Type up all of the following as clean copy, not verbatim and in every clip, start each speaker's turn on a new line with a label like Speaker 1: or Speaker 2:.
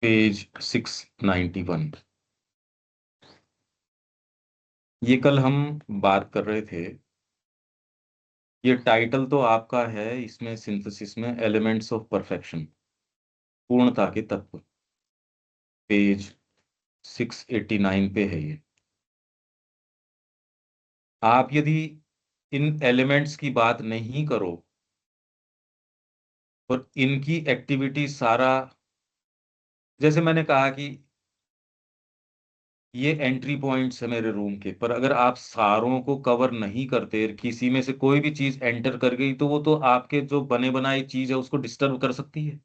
Speaker 1: Page 691। ये कल हम बात कर रहे थे। ये टाइटल तो आपका है इसमें सिंथेसिस में, एलिमेंट्स ऑफ परफेक्शन, पूर्णता के तत्व। पेज 689 पे है ये। आप यदि इन एलिमेंट्स की बात नहीं करो और इनकी एक्टिविटी सारा, जैसे मैंने कहा कि ये एंट्री पॉइंट्स है मेरे रूम के, पर अगर आप सारों को कवर नहीं करते, किसी में से कोई भी चीज एंटर कर गई तो वो तो आपके जो बने बनाई चीज है उसको डिस्टर्ब कर सकती है।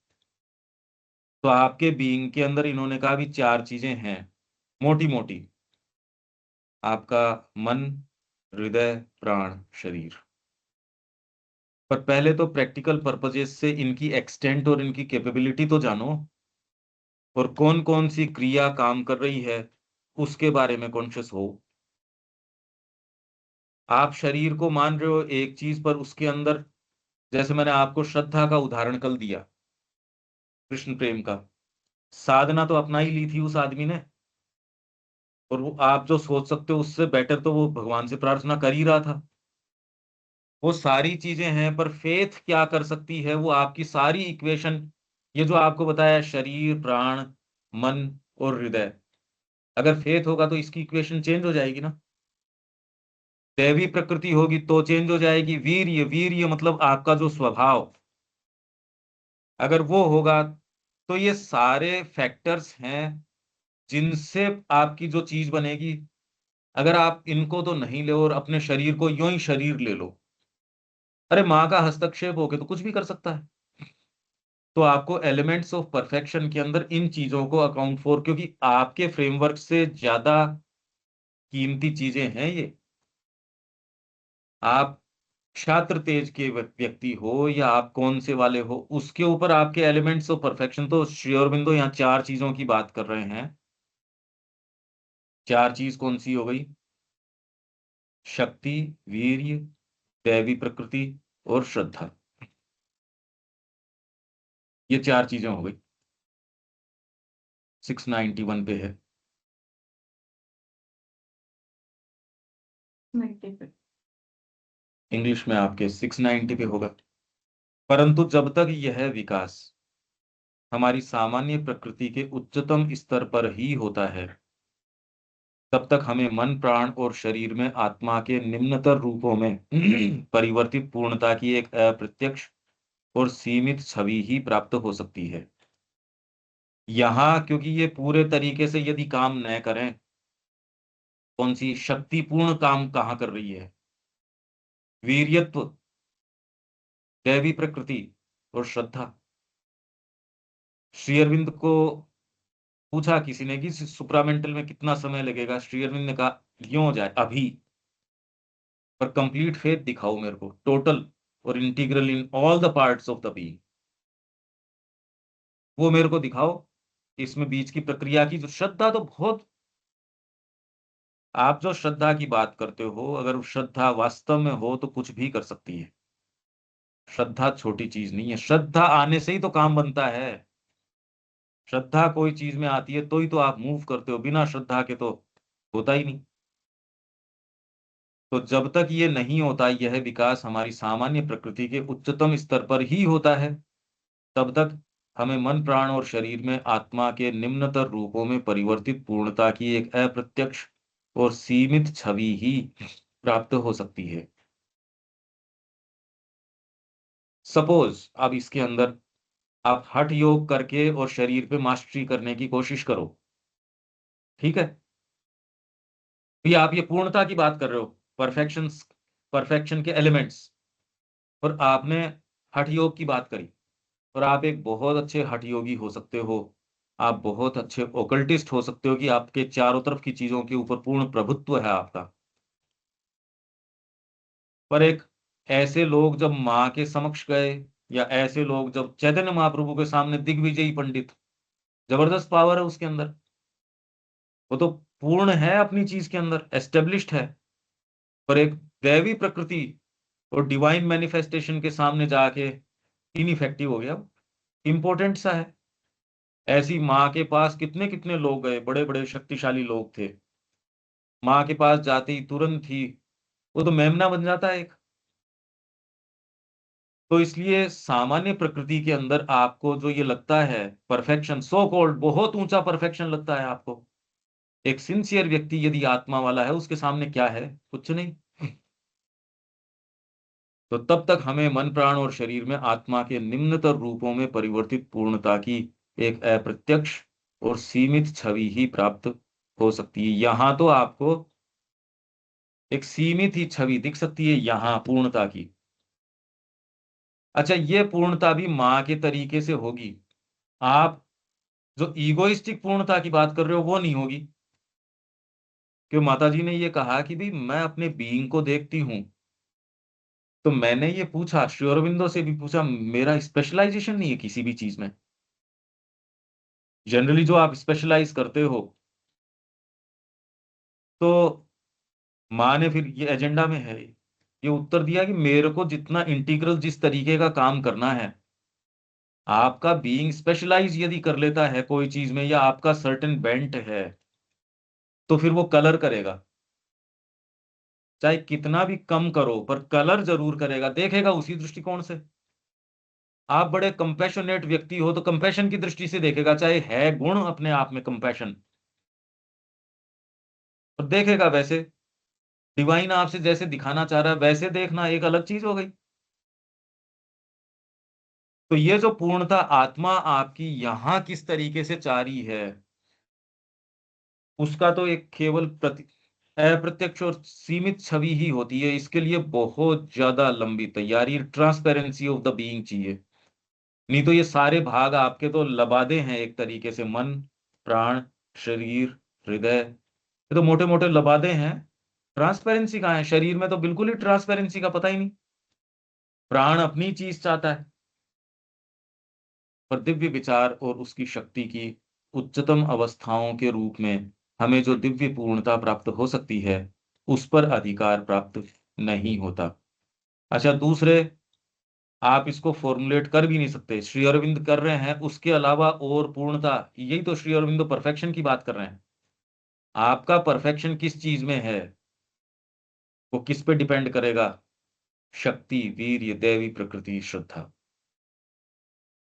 Speaker 1: तो आपके बीइंग के अंदर इन्होंने कहा भी चार चीजें हैं, मोटी मोटी। आपका मन, हृदय, प्राण, शरीर। पर पहले तो प्रैक्टिकल पर्पजेस से इनकी एक्सटेंट और इनकी कैपेबिलिटी तो जानो, और कौन कौन सी क्रिया काम कर रही है उसके बारे में कॉन्शियस हो। आप शरीर को मान रहे हो एक चीज, पर उसके अंदर, जैसे मैंने आपको श्रद्धा का उदाहरण कल दिया, कृष्ण प्रेम का, साधना तो अपना ही ली थी उस आदमी ने, और वो आप जो सोच सकते हो उससे बेटर तो वो भगवान से प्रार्थना कर ही रहा था। वो सारी चीजें हैं, पर फेथ क्या कर सकती है, वो आपकी सारी इक्वेशन, ये जो आपको बताया शरीर, प्राण, मन और हृदय, अगर फेथ होगा तो इसकी इक्वेशन चेंज हो जाएगी ना। दैवी प्रकृति होगी तो चेंज हो जाएगी। वीर्य, वीर्य मतलब आपका जो स्वभाव, अगर वो होगा तो ये सारे फैक्टर्स हैं जिनसे आपकी जो चीज बनेगी। अगर आप इनको तो नहीं ले और अपने शरीर को यूं ही शरीर ले लो, अरे माँ का हस्तक्षेप हो के तो कुछ भी कर सकता है। तो आपको एलिमेंट्स ऑफ परफेक्शन के अंदर इन चीजों को अकाउंट फॉर, क्योंकि आपके फ्रेमवर्क से ज्यादा कीमती चीजें हैं ये। आप छात्र तेज के व्यक्ति हो या आप कौन से वाले हो, उसके ऊपर आपके एलिमेंट्स ऑफ परफेक्शन। तो श्री अरविंदो यहाँ चार चीजों की बात कर रहे हैं। चार चीज कौन सी हो गई? शक्ति, वीर्य, दैवी प्रकृति और श्रद्धा। ये चार चीजें हो गई। 691 पे है। 90 पे इंग्लिश में आपके 690 पे होगा। परंतु जब तक यह विकास हमारी सामान्य प्रकृति के उच्चतम स्तर पर ही होता है, तब तक हमें मन, प्राण और शरीर में आत्मा के निम्नतर रूपों में परिवर्तित पूर्णता की एक अप्रत्यक्ष और सीमित छवि ही प्राप्त हो सकती है। यहाँ क्योंकि ये पूरे तरीके से यदि काम न करें, कौन सी शक्तिपूर्ण काम कहाँ कर रही है? वीर्यत्व, दैवी प्रकृति और श्रद्धा। श्री अरविंद को पूछा किसी ने कि सुप्रामेंटल में कितना समय लगेगा, श्री अरविंद ने कहा यूं हो जाए अभी, पर कंप्लीट फेथ दिखाओ मेरे को, टोटल और integral in all the parts of the being, वो मेरे को दिखाओ। इसमें बीच की प्रक्रिया की जो श्रद्धा तो बहुत, आप जो श्रद्धा की बात करते हो, अगर श्रद्धा वास्तव में हो तो कुछ भी कर सकती है। श्रद्धा छोटी चीज नहीं है, श्रद्धा आने से ही तो काम बनता है। श्रद्धा कोई चीज में आती है तो ही तो आप मूव करते हो, बिना श्रद्धा के तो होता ही नहीं। तो जब तक ये नहीं होता, यह विकास हमारी सामान्य प्रकृति के उच्चतम स्तर पर ही होता है, तब तक हमें मन, प्राण और शरीर में आत्मा के निम्नतर रूपों में परिवर्तित पूर्णता की एक अप्रत्यक्ष और सीमित छवि ही प्राप्त हो सकती है। सपोज अब इसके अंदर आप हठ योग करके और शरीर पे मास्टरी करने की कोशिश करो, ठीक है? भी आप ये पूर्णता की बात कर रहे हो, परफेक्शन, परफेक्शन के एलिमेंट्स, और आपने हठ योग की बात करी, और आप एक बहुत अच्छे हठ योगी हो सकते हो, आप बहुत अच्छे ओकल्टिस्ट हो सकते हो कि आपके चारों तरफ की चीजों के ऊपर पूर्ण प्रभुत्व है आपका। पर एक ऐसे लोग जब माँ के समक्ष गए, या ऐसे लोग जब चैतन्य महाप्रभु के सामने, दिग्विजयी पंडित, जबरदस्त पावर है उसके अंदर, वो तो पूर्ण है अपनी चीज के अंदर, एस्टेब्लिश्ड है। पर एक दैवी प्रकृति और डिवाइन मैनिफेस्टेशन के सामने जाके इनइफेक्टिव हो गया, इंपॉर्टेंट सा है। ऐसी माँ के पास कितने कितने लोग गए, बड़े बड़े शक्तिशाली लोग थे, माँ के पास जाते ही तुरंत ही वो तो मेमना बन जाता है एक। तो इसलिए सामान्य प्रकृति के अंदर आपको जो ये लगता है परफेक्शन, सो कॉल्ड बहुत ऊंचा परफेक्शन लगता है आपको, एक सिंसियर व्यक्ति यदि आत्मा वाला है उसके सामने क्या है, कुछ नहीं। तो तब तक हमें मन प्राण और शरीर में आत्मा के निम्नतर रूपों में परिवर्तित पूर्णता की एक अप्रत्यक्ष और सीमित छवि ही प्राप्त हो सकती है। यहां तो आपको एक सीमित ही छवि दिख सकती है यहां पूर्णता की। अच्छा, ये पूर्णता भी माँ के तरीके से होगी। आप जो ईगोइस्टिक पूर्णता की बात कर रहे हो वो नहीं होगी। क्यों माता जी ने ये कहा कि भाई मैं अपने बीइंग को देखती हूं, तो मैंने ये पूछा, श्री अरविंदो से भी पूछा, मेरा स्पेशलाइजेशन नहीं है किसी भी चीज में। जनरली जो आप स्पेशलाइज करते हो, तो माँ ने फिर ये एजेंडा में है ये उत्तर दिया कि मेरे को जितना इंटीग्रल जिस तरीके का काम करना है, आपका बीइंग स्पेशलाइज यदि कर लेता है कोई चीज में या आपका सर्टेन बेंट है, तो फिर वो कलर करेगा। चाहे कितना भी कम करो पर कलर जरूर करेगा, देखेगा उसी दृष्टिकोण से। आप बड़े कंपैशनेट व्यक्ति हो तो कंपैशन की दृष्टि से देखेगा, चाहे है गुण अपने आप में कंपैशन, और देखेगा वैसे। डिवाइन आपसे जैसे दिखाना चाह रहा है वैसे देखना एक अलग चीज हो गई। तो ये जो पूर्णता आत्मा आपकी यहां किस तरीके से चाह रही है, उसका तो एक केवल अप्रत्यक्ष और सीमित छवि ही होती है। इसके लिए बहुत ज्यादा लंबी तैयारी, ट्रांसपेरेंसी ऑफ द बीइंग चाहिए। नहीं तो ये सारे भाग आपके तो लबादे हैं एक तरीके से, मन प्राण शरीर हृदय, ये तो मोटे मोटे लबादे हैं। ट्रांसपेरेंसी कहाँ है? शरीर में तो बिल्कुल ही ट्रांसपेरेंसी का पता ही नहीं। प्राण अपनी चीज चाहता है, पर दिव्य विचार और उसकी शक्ति की उच्चतम अवस्थाओं के रूप में हमें जो दिव्य पूर्णता प्राप्त हो सकती है, उस पर अधिकार प्राप्त नहीं होता। अच्छा, दूसरे आप इसको फॉर्मुलेट कर भी नहीं सकते, श्री अरविंद कर रहे हैं उसके अलावा और पूर्णता, यही तो श्री अरविंद परफेक्शन की बात कर रहे हैं। आपका परफेक्शन किस चीज में है, वो किस पे डिपेंड करेगा? शक्ति वीर्य दैवी प्रकृति श्रद्धा।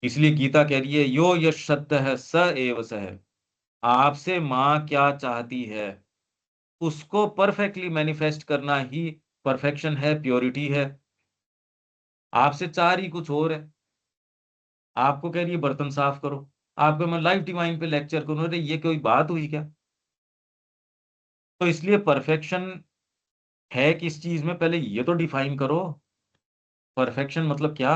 Speaker 1: इसलिए गीता कह रही है यो यश सत्य है स एव सह। आपसे माँ क्या चाहती है उसको परफेक्टली मैनिफेस्ट करना ही परफेक्शन है, प्योरिटी है। आपसे चाह रही कुछ और है, आपको कह रही है बर्तन साफ करो, आपको मैं लाइफ डिवाइन पे लेक्चर करूं, अरे ये कोई बात हुई क्या? तो इसलिए परफेक्शन है किस चीज में, पहले ये तो डिफाइन करो। परफेक्शन मतलब क्या?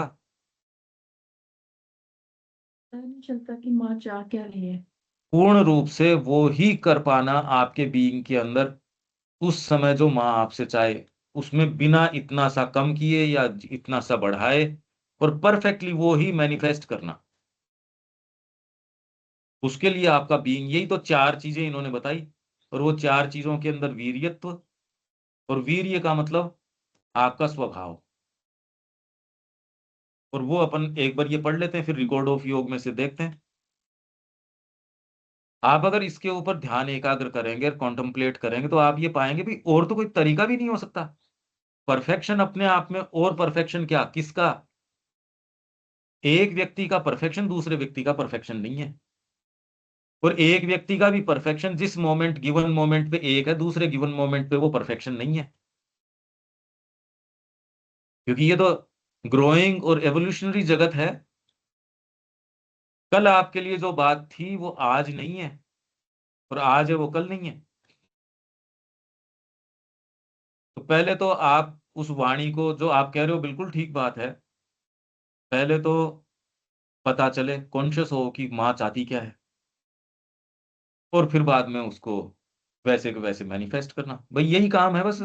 Speaker 2: पता नहीं चलता कि माँ चाह क्या रही है।
Speaker 1: पूर्ण रूप से वो ही कर पाना आपके बीइंग के अंदर, उस समय जो माँ आपसे चाहे, उसमें बिना इतना सा कम किए या इतना सा बढ़ाए, और परफेक्टली वो ही मैनिफेस्ट करना। उसके लिए आपका बीइंग, यही तो चार चीजें इन्होंने बताई। और वो चार चीजों के अंदर वीर्यत्व, और वीर्य का मतलब आपका स्वभाव। और वो अपन एक बार ये पढ़ लेते हैं, फिर रिकॉर्ड ऑफ योग में से देखते हैं। आप अगर इसके ऊपर ध्यान एकाग्र करेंगे, कॉन्टम्पलेट करेंगे, तो आप ये पाएंगे भी और तो कोई तरीका भी नहीं हो सकता। परफेक्शन अपने आप में, और परफेक्शन क्या किसका? एक व्यक्ति का परफेक्शन दूसरे व्यक्ति का परफेक्शन नहीं है। और एक व्यक्ति का भी परफेक्शन जिस मोमेंट गिवन मोमेंट पे एक है, दूसरे गिवन मोमेंट पे वो परफेक्शन नहीं है। क्योंकि ये तो ग्रोइंग और एवोल्यूशनरी जगत है। कल आपके लिए जो बात थी वो आज नहीं है, और आज है वो कल नहीं है। तो पहले तो आप उस वाणी को, जो आप कह रहे हो बिल्कुल ठीक बात है, पहले तो पता चले, कॉन्शियस हो कि माँ चाहती क्या है, और फिर बाद में उसको वैसे के वैसे मैनिफेस्ट करना। भाई यही काम है बस।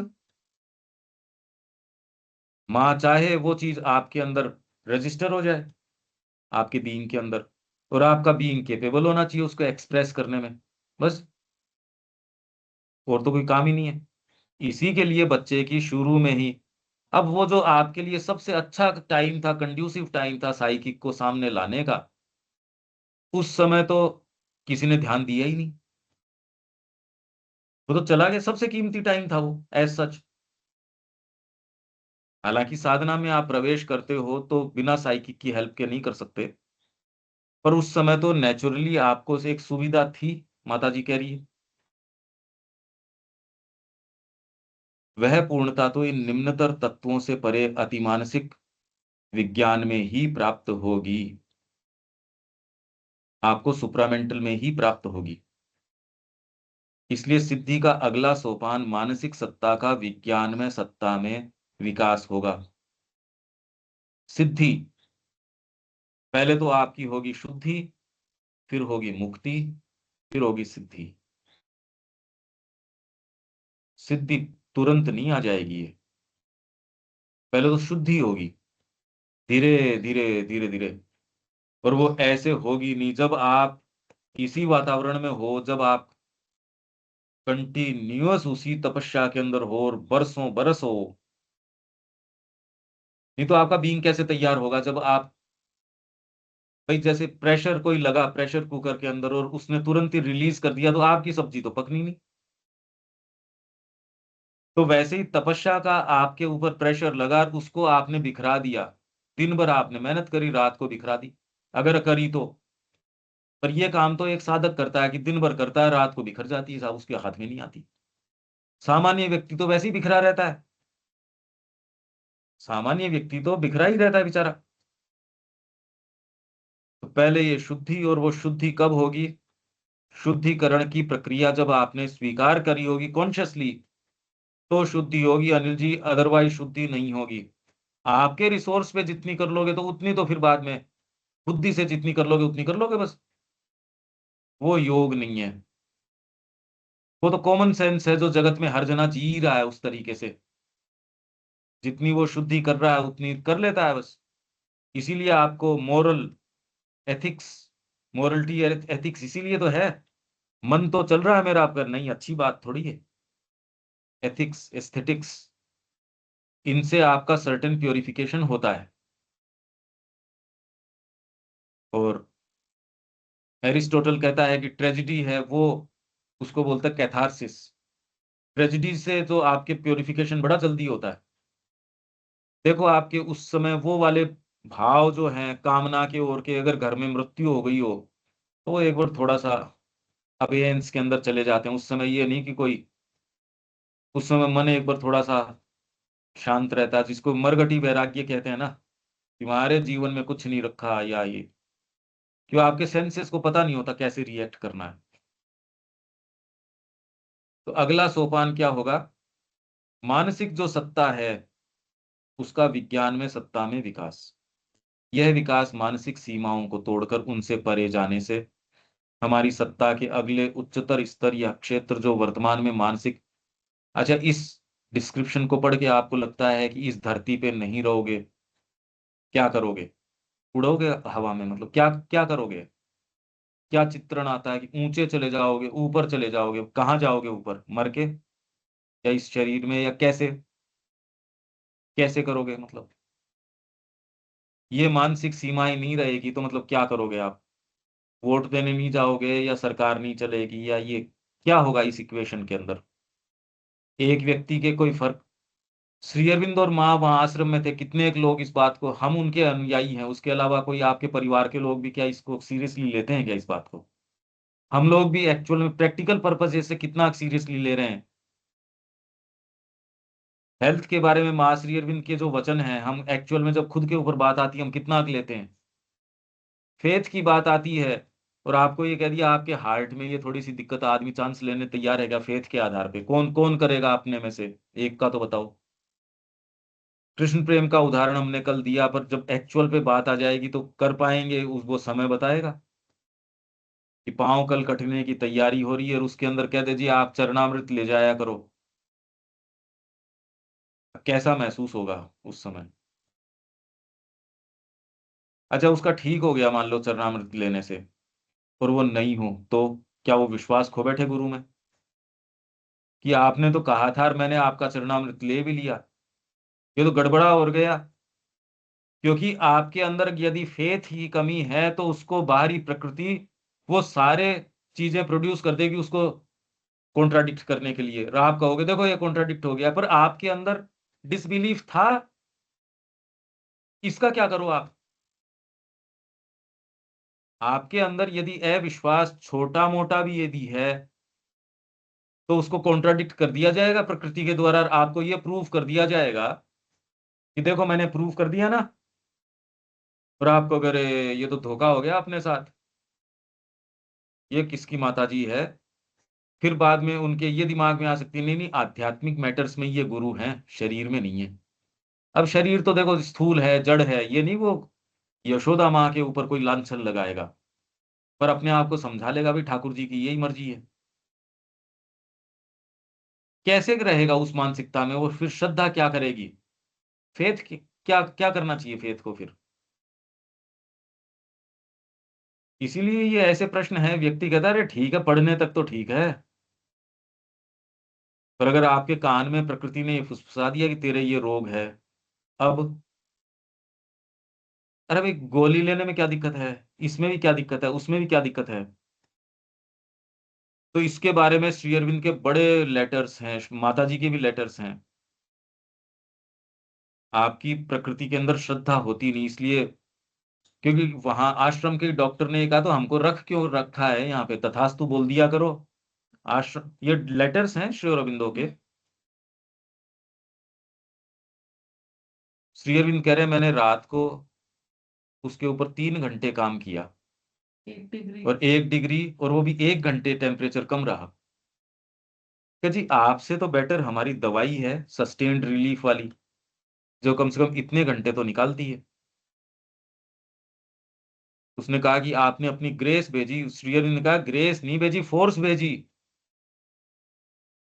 Speaker 1: माँ चाहे वो चीज आपके अंदर रजिस्टर हो जाए, आपके बीइंग के अंदर, और आपका बीइंग केपेबल होना चाहिए उसको एक्सप्रेस करने में, बस। और तो कोई काम ही नहीं है। इसी के लिए बच्चे की शुरू में ही, अब वो जो आपके लिए सबसे अच्छा टाइम था, कंड्यूसिव टाइम था साइकिक को सामने लाने का, उस समय तो किसी ने ध्यान दिया ही नहीं, वो तो चला गया, सबसे कीमती टाइम था वो एज सच। हालांकि साधना में आप प्रवेश करते हो तो बिना साइकिक की हेल्प के नहीं कर सकते, पर उस समय तो नेचुरली आपको से एक सुविधा थी, माता जी कह रही है। वह पूर्णता तो इन निम्नतर तत्वों से परे अतिमानसिक विज्ञान में ही प्राप्त होगी, आपको सुप्रामेंटल में ही प्राप्त होगी। इसलिए सिद्धि का अगला सोपान मानसिक सत्ता का विज्ञान में सत्ता में विकास होगा। सिद्धि पहले तो आपकी होगी शुद्धि, फिर होगी मुक्ति, फिर होगी सिद्धि। सिद्धि तुरंत नहीं आ जाएगी ये, पहले तो शुद्धि होगी, धीरे धीरे धीरे धीरे। और वो ऐसे होगी नहीं जब आप इसी वातावरण में हो, जब आप कंटिन्यूअस उसी तपस्या के अंदर हो और बरसों बरस हो। नहीं तो आपका बीइंग कैसे तैयार होगा जब आप, भाई जैसे प्रेशर कोई लगा प्रेशर कुकर के अंदर और उसने तुरंत ही रिलीज कर दिया, तो आपकी सब्जी तो पकनी नहीं। तो वैसे ही तपस्या का आपके ऊपर प्रेशर लगा, उसको आपने बिखरा दिया। दिन भर आपने मेहनत करी, रात को बिखरा दी, अगर करी तो। पर यह काम तो एक साधक करता है कि दिन भर करता है, रात को बिखर जाती है, साहब उसके हाथ में नहीं आती। सामान्य व्यक्ति तो वैसे ही बिखरा रहता है, सामान्य व्यक्ति तो बिखरा ही रहता है बेचारा। तो पहले ये शुद्धि, और वो शुद्धि कब होगी? शुद्धिकरण की प्रक्रिया जब आपने स्वीकार करी होगी कॉन्शियसली, तो शुद्धि होगी अनिल जी, अदरवाइज शुद्धि नहीं होगी। आपके रिसोर्स पे जितनी कर लोगे तो उतनी, तो फिर बाद में बुद्धि से जितनी कर लोगे उतनी कर लोगे बस। वो योग नहीं है, वो तो कॉमन सेंस है जो जगत में हर जना जी रहा है उस तरीके से। जितनी वो शुद्धि कर रहा है उतनी कर लेता है बस। इसीलिए आपको मोरल एथिक्स, मोरलिटी एथिक्स इसीलिए तो है। मन तो चल रहा है मेरा आपका, नहीं अच्छी बात थोड़ी है। एथिक्स एस्थेटिक्स, इनसे आपका सर्टेन प्योरिफिकेशन होता है। और एरिस्टोटल कहता है कि ट्रेजिडी है वो, उसको बोलता है कैथारसिस। ट्रेजिडी से तो आपके प्योरिफिकेशन बड़ा जल्दी होता है। देखो आपके उस समय वो वाले भाव जो हैं कामना के ओर के, अगर घर में मृत्यु हो गई हो तो वो एक बार थोड़ा सा अबेयंस के अंदर चले जाते हैं। उस समय ये नहीं कि कोई, उस समय मन एक बार थोड़ा सा शांत रहता है, जिसको मरगटी वैराग्य कहते हैं ना, तुम्हारे जीवन में कुछ नहीं रखा या ये, क्यों आपके सेंसेस को पता नहीं होता कैसे रिएक्ट करना है। तो अगला सोपान क्या होगा? मानसिक जो सत्ता है उसका विज्ञान में सत्ता में विकास। यह विकास मानसिक सीमाओं को तोड़कर उनसे परे जाने से हमारी सत्ता के अगले उच्चतर स्तर या क्षेत्र जो वर्तमान में मानसिक। अच्छा, इस डिस्क्रिप्शन को पढ़ के आपको लगता है कि इस धरती पे नहीं रहोगे, क्या करोगे? उड़ोगे हवा में, मतलब क्या क्या करोगे? क्या चित्रण आता है कि ऊंचे चले जाओगे, ऊपर चले जाओगे, कहाँ जाओगे ऊपर, मर के या इस शरीर में, या कैसे कैसे करोगे? मतलब ये मानसिक सीमाएं नहीं रहेगी तो मतलब क्या करोगे आप? वोट देने नहीं जाओगे, या सरकार नहीं चलेगी, या ये क्या होगा इस इक्वेशन के अंदर? एक व्यक्ति के कोई फर्क। श्री अरविंद और माँ वहां आश्रम में थे, कितने एक लोग इस बात को, हम उनके अनुयायी हैं, उसके अलावा कोई आपके परिवार के लोग भी क्या इसको सीरियसली लेते हैं क्या इस बात को? हम लोग भी एक्चुअल में प्रैक्टिकल पर्पज से कितना सीरियसली ले रहे हैं? हेल्थ के बारे में माँ श्री अरविंद के जो वचन हैं, हम एक्चुअल में जब खुद के ऊपर बात आती है हम कितना लेते हैं? फेथ की बात आती है और आपको ये कह दिया आपके हार्ट में ये थोड़ी सी दिक्कत है, आदमी चांस लेने तैयार है क्या फेथ के आधार पे? कौन कौन करेगा अपने में से? एक का तो बताओ। कृष्ण प्रेम का उदाहरण हमने कल दिया, पर जब एक्चुअल पे बात आ जाएगी तो कर पाएंगे उस, वो समय बताएगा। कि पांव कल कटने की तैयारी हो रही है और उसके अंदर कह दीजिए आप चरणामृत ले जाया करो, कैसा महसूस होगा उस समय? अच्छा, उसका ठीक हो गया मान लो चरणामृत लेने से, और वो नहीं हो तो क्या वो विश्वास खो बैठे गुरु में? कि आपने तो कहा था और मैंने आपका चरणामृत ले भी लिया, ये तो गड़बड़ा और गया। क्योंकि आपके अंदर यदि फेथ की कमी है तो उसको बाहरी प्रकृति वो सारे चीजें प्रोड्यूस कर देगी उसको कॉन्ट्राडिक्ट करने के लिए। और आप कहोगे देखो ये कॉन्ट्राडिक्ट हो गया, पर आपके अंदर डिसबिलीफ था, इसका क्या करो आप? आपके अंदर यदि अविश्वास छोटा मोटा भी यदि है तो उसको कॉन्ट्राडिक्ट कर दिया जाएगा प्रकृति के द्वारा, और आपको ये प्रूव कर दिया जाएगा कि देखो मैंने प्रूव कर दिया ना। और आपको अगर ये तो धोखा हो गया अपने साथ, ये किसकी माताजी है? फिर बाद में उनके ये दिमाग में आ सकती है, नहीं नहीं आध्यात्मिक मैटर्स में ये गुरु हैं, शरीर में नहीं है। अब शरीर तो देखो स्थूल है, जड़ है, ये नहीं वो यशोदा माँ के ऊपर कोई लांछन लगाएगा, पर अपने आप को समझा लेगा भी ठाकुर जी की यही मर्जी है। कैसे रहेगा उस मानसिकता में? वो फिर श्रद्धा क्या करेगी? फेथ क्या क्या करना चाहिए फेथ को फिर? इसीलिए ये ऐसे प्रश्न है, व्यक्ति कहता है अरे ठीक है पढ़ने तक तो ठीक है, पर अगर आपके कान में प्रकृति ने ये फुसफुसा दिया कि तेरे ये रोग है, अब अरे भाई गोली लेने में क्या दिक्कत है, इसमें भी क्या दिक्कत है, उसमें भी क्या दिक्कत है? तो इसके बारे में श्री अरविंद के बड़े लेटर्स हैं, माता जी के भी लेटर्स हैं। आपकी प्रकृति के अंदर श्रद्धा होती नहीं, इसलिए क्योंकि वहां आश्रम के डॉक्टर ने कहा तो हमको रख क्यों रखा है यहाँ पे, तथास्तु बोल दिया करो। आश्रम, ये लेटर्स हैं श्री अरविंदो के। श्री अरविंद कह रहे हैं मैंने रात को उसके ऊपर 3 घंटे काम किया,
Speaker 2: 1 डिग्री।
Speaker 1: और 1 डिग्री, और वो भी 1 घंटे टेम्परेचर कम रहा। कि जी आपसे तो बेटर हमारी दवाई है सस्टेन्ड रिलीफ वाली, जो कम से कम इतने घंटे तो निकालती है। उसने कहा कि आपने अपनी ग्रेस भेजी, श्री अरविंद ने कहा ग्रेस नहीं भेजी, फोर्स भेजी।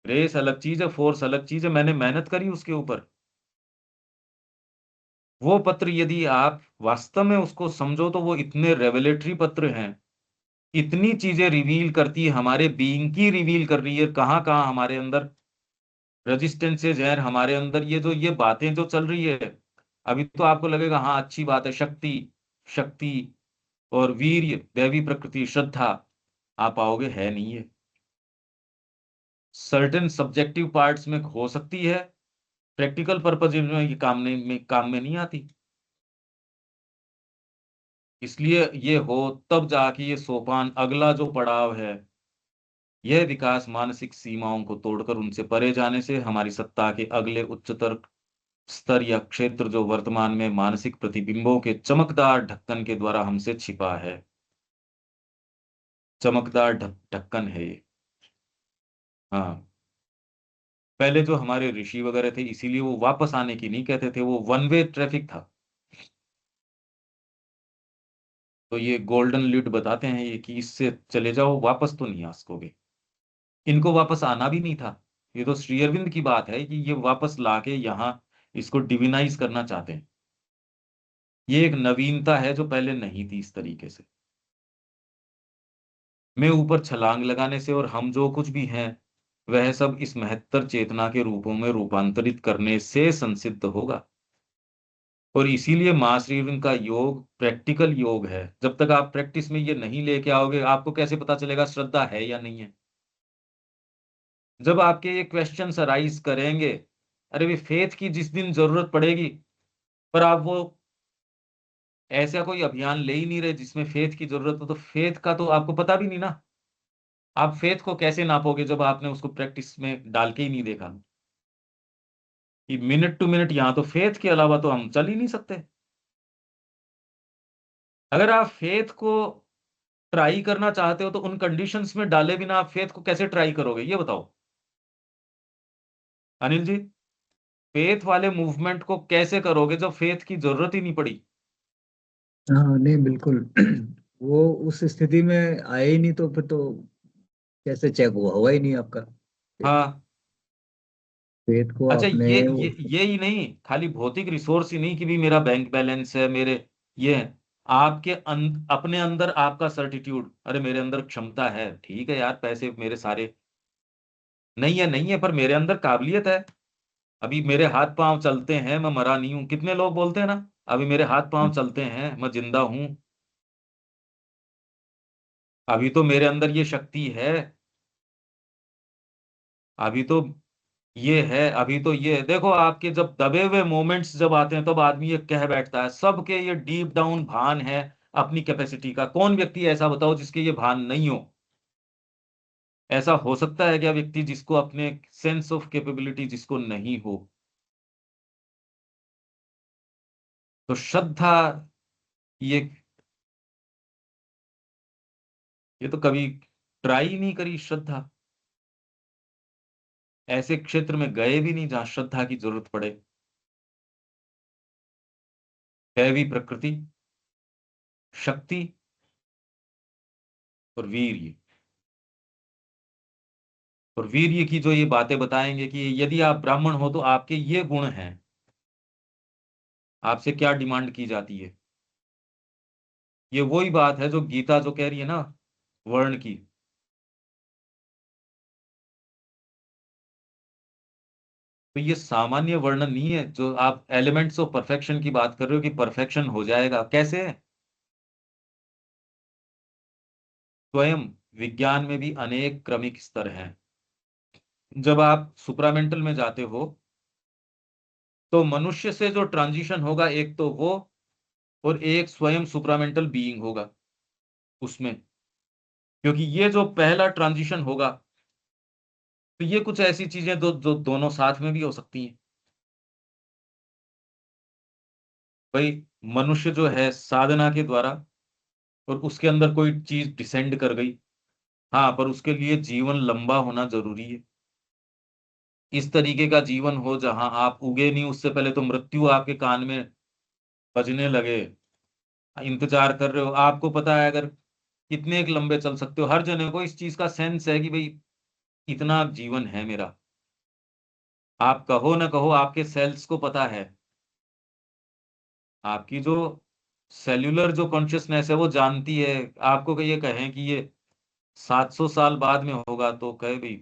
Speaker 1: ग्रेस अलग चीज है, फोर्स अलग चीज है, मैंने मेहनत करी उसके ऊपर। वो पत्र यदि आप वास्तव में उसको समझो तो वो इतने रेवलेटरी पत्र हैं, इतनी चीजें रिवील करती है, हमारे बीइंग की रिवील कर रही है, कहाँ कहाँ हमारे अंदर रेजिस्टेंसेज है, हमारे अंदर ये बातें जो चल रही है। अभी तो आपको लगेगा हाँ अच्छी बात है, शक्ति, शक्ति और वीर्य, दैवी प्रकृति, श्रद्धा, आप पाओगे है नहीं है। सर्टेन सब्जेक्टिव पार्ट्स में हो सकती है, प्रैक्टिकल पर्पज में ये काम में नहीं आती। इसलिए ये हो तब जाके ये सोपान, अगला जो पड़ाव है, यह विकास मानसिक सीमाओं को तोड़कर उनसे परे जाने से हमारी सत्ता के अगले उच्चतर स्तर या क्षेत्र जो वर्तमान में मानसिक प्रतिबिंबों के चमकदार ढक्कन के द्वारा हमसे छिपा है। चमकदार ढक्कन है ये। हाँ, पहले जो हमारे ऋषि वगैरह थे इसीलिए वो वापस आने की नहीं कहते थे, वो वन वे ट्रैफिक था। तो ये गोल्डन लिड बताते हैं ये कि इससे चले जाओ वापस तो नहीं आ सकोगे। इनको वापस आना भी नहीं था। ये तो श्री अरविंद की बात है कि ये वापस लाके यहाँ इसको डिविनाइज करना चाहते हैं। ये एक नवीनता है जो पहले नहीं थी इस तरीके से। मैं ऊपर छलांग लगाने से और हम जो कुछ भी हैं वह सब इस महत्तर चेतना के रूपों में रूपांतरित करने से संसिद्ध होगा। और इसीलिए माँ श्री अरविंद का योग प्रैक्टिकल योग है। जब तक आप प्रैक्टिस में ये नहीं लेके आओगे आपको कैसे पता चलेगा श्रद्धा है या नहीं है? जब आपके ये क्वेश्चंस अराइज करेंगे, अरे भी फेथ की जिस दिन जरूरत पड़ेगी, पर आप वो ऐसा कोई अभियान ले ही नहीं रहे जिसमें फेथ की जरूरत हो, तो फेथ का तो आपको पता भी नहीं ना। आप फेथ को कैसे नापोगे जब आपने उसको प्रैक्टिस में डाल के ही नहीं देखा कि मिनट टू मिनट यहाँ तो फेथ के अलावा तो हम चल ही नहीं सकते। अगर आप फेथ को ट्राई करना चाहते हो तो उन कंडीशंस में डाले बिना आप फेथ को कैसे ट्राई करोगे ये बताओ अनिल जी। फेथ वाले मूवमेंट को कैसे करोगे जब फेथ की जरूरत ही नहीं पड़ी?
Speaker 3: हाँ नहीं बिल्कुल। वो उस स्थिति में आए ही नहीं तो फिर तो कैसे चेक हुआ ही नहीं आपका।
Speaker 1: हाँ।
Speaker 3: पेट को
Speaker 1: अच्छा,
Speaker 3: आपने
Speaker 1: ये ही नहीं, खाली भौतिक रिसोर्स ही नहीं कि भी मेरा बैंक बैलेंस है मेरे, ये है आपके अपने अंदर आपका सर्टिट्यूड, अरे मेरे अंदर क्षमता है, ठीक है यार पैसे मेरे सारे नहीं है, नहीं है, पर मेरे अंदर काबिलियत है। अभी मेरे हाथ पांव चलते हैं, मैं मरा नहीं हूं। कितने लोग बोलते हैं ना, अभी मेरे हाथ पांव चलते हैं, मैं जिंदा हूं। अभी तो मेरे अंदर ये शक्ति है, अभी तो ये है, अभी तो ये देखो। आपके जब दबे हुए मोमेंट्स जब आते हैं तब आदमी ये कह बैठता है। सबके ये डीप डाउन भान है अपनी कैपेसिटी का। कौन व्यक्ति ऐसा बताओ जिसके ये भान नहीं हो? ऐसा हो सकता है क्या व्यक्ति जिसको अपने सेंस ऑफ कैपेबिलिटी जिसको नहीं हो? तो श्रद्धा, ये ये तो कभी ट्राई ही नहीं करी श्रद्धा। ऐसे क्षेत्र में गए भी नहीं जहां श्रद्धा की जरूरत पड़े। दैवी प्रकृति, शक्ति और वीर्य। और वीर्य की जो ये बातें बताएंगे कि यदि आप ब्राह्मण हो तो आपके ये गुण हैं, आपसे क्या डिमांड की जाती है। ये वही बात है जो गीता जो कह रही है ना, वर्ण की। तो ये सामान्य वर्णन नहीं है। जो आप एलिमेंट्स ऑफ परफेक्शन की बात कर रहे हो कि परफेक्शन हो जाएगा कैसे? स्वयं विज्ञान में भी अनेक क्रमिक स्तर हैं। जब आप सुप्रामेंटल में जाते हो तो मनुष्य से जो ट्रांजिशन होगा, एक तो वो, और एक स्वयं सुप्रामेंटल बीइंग होगा उसमें। क्योंकि ये जो पहला ट्रांजिशन होगा, तो ये कुछ ऐसी चीजें जो दोनों साथ में भी हो सकती हैं। भाई, मनुष्य जो है साधना के द्वारा, और उसके अंदर कोई चीज डिसेंड कर गई, हाँ, पर उसके लिए जीवन लंबा होना जरूरी है। इस तरीके का जीवन हो जहां आप उगे नहीं उससे पहले तो मृत्यु आपके कान में बजने लगे, इंतजार कर रहे हो। आपको पता है अगर कितने एक लंबे चल सकते हो। हर जने को इस चीज का सेंस है कि भाई इतना जीवन है मेरा। आप कहो ना कहो, आपके सेल्स को पता है। आपकी जो सेल्यूलर जो कॉन्शियसनेस है वो जानती है। आपको ये कहें कि ये 700 साल बाद में होगा तो कहे भाई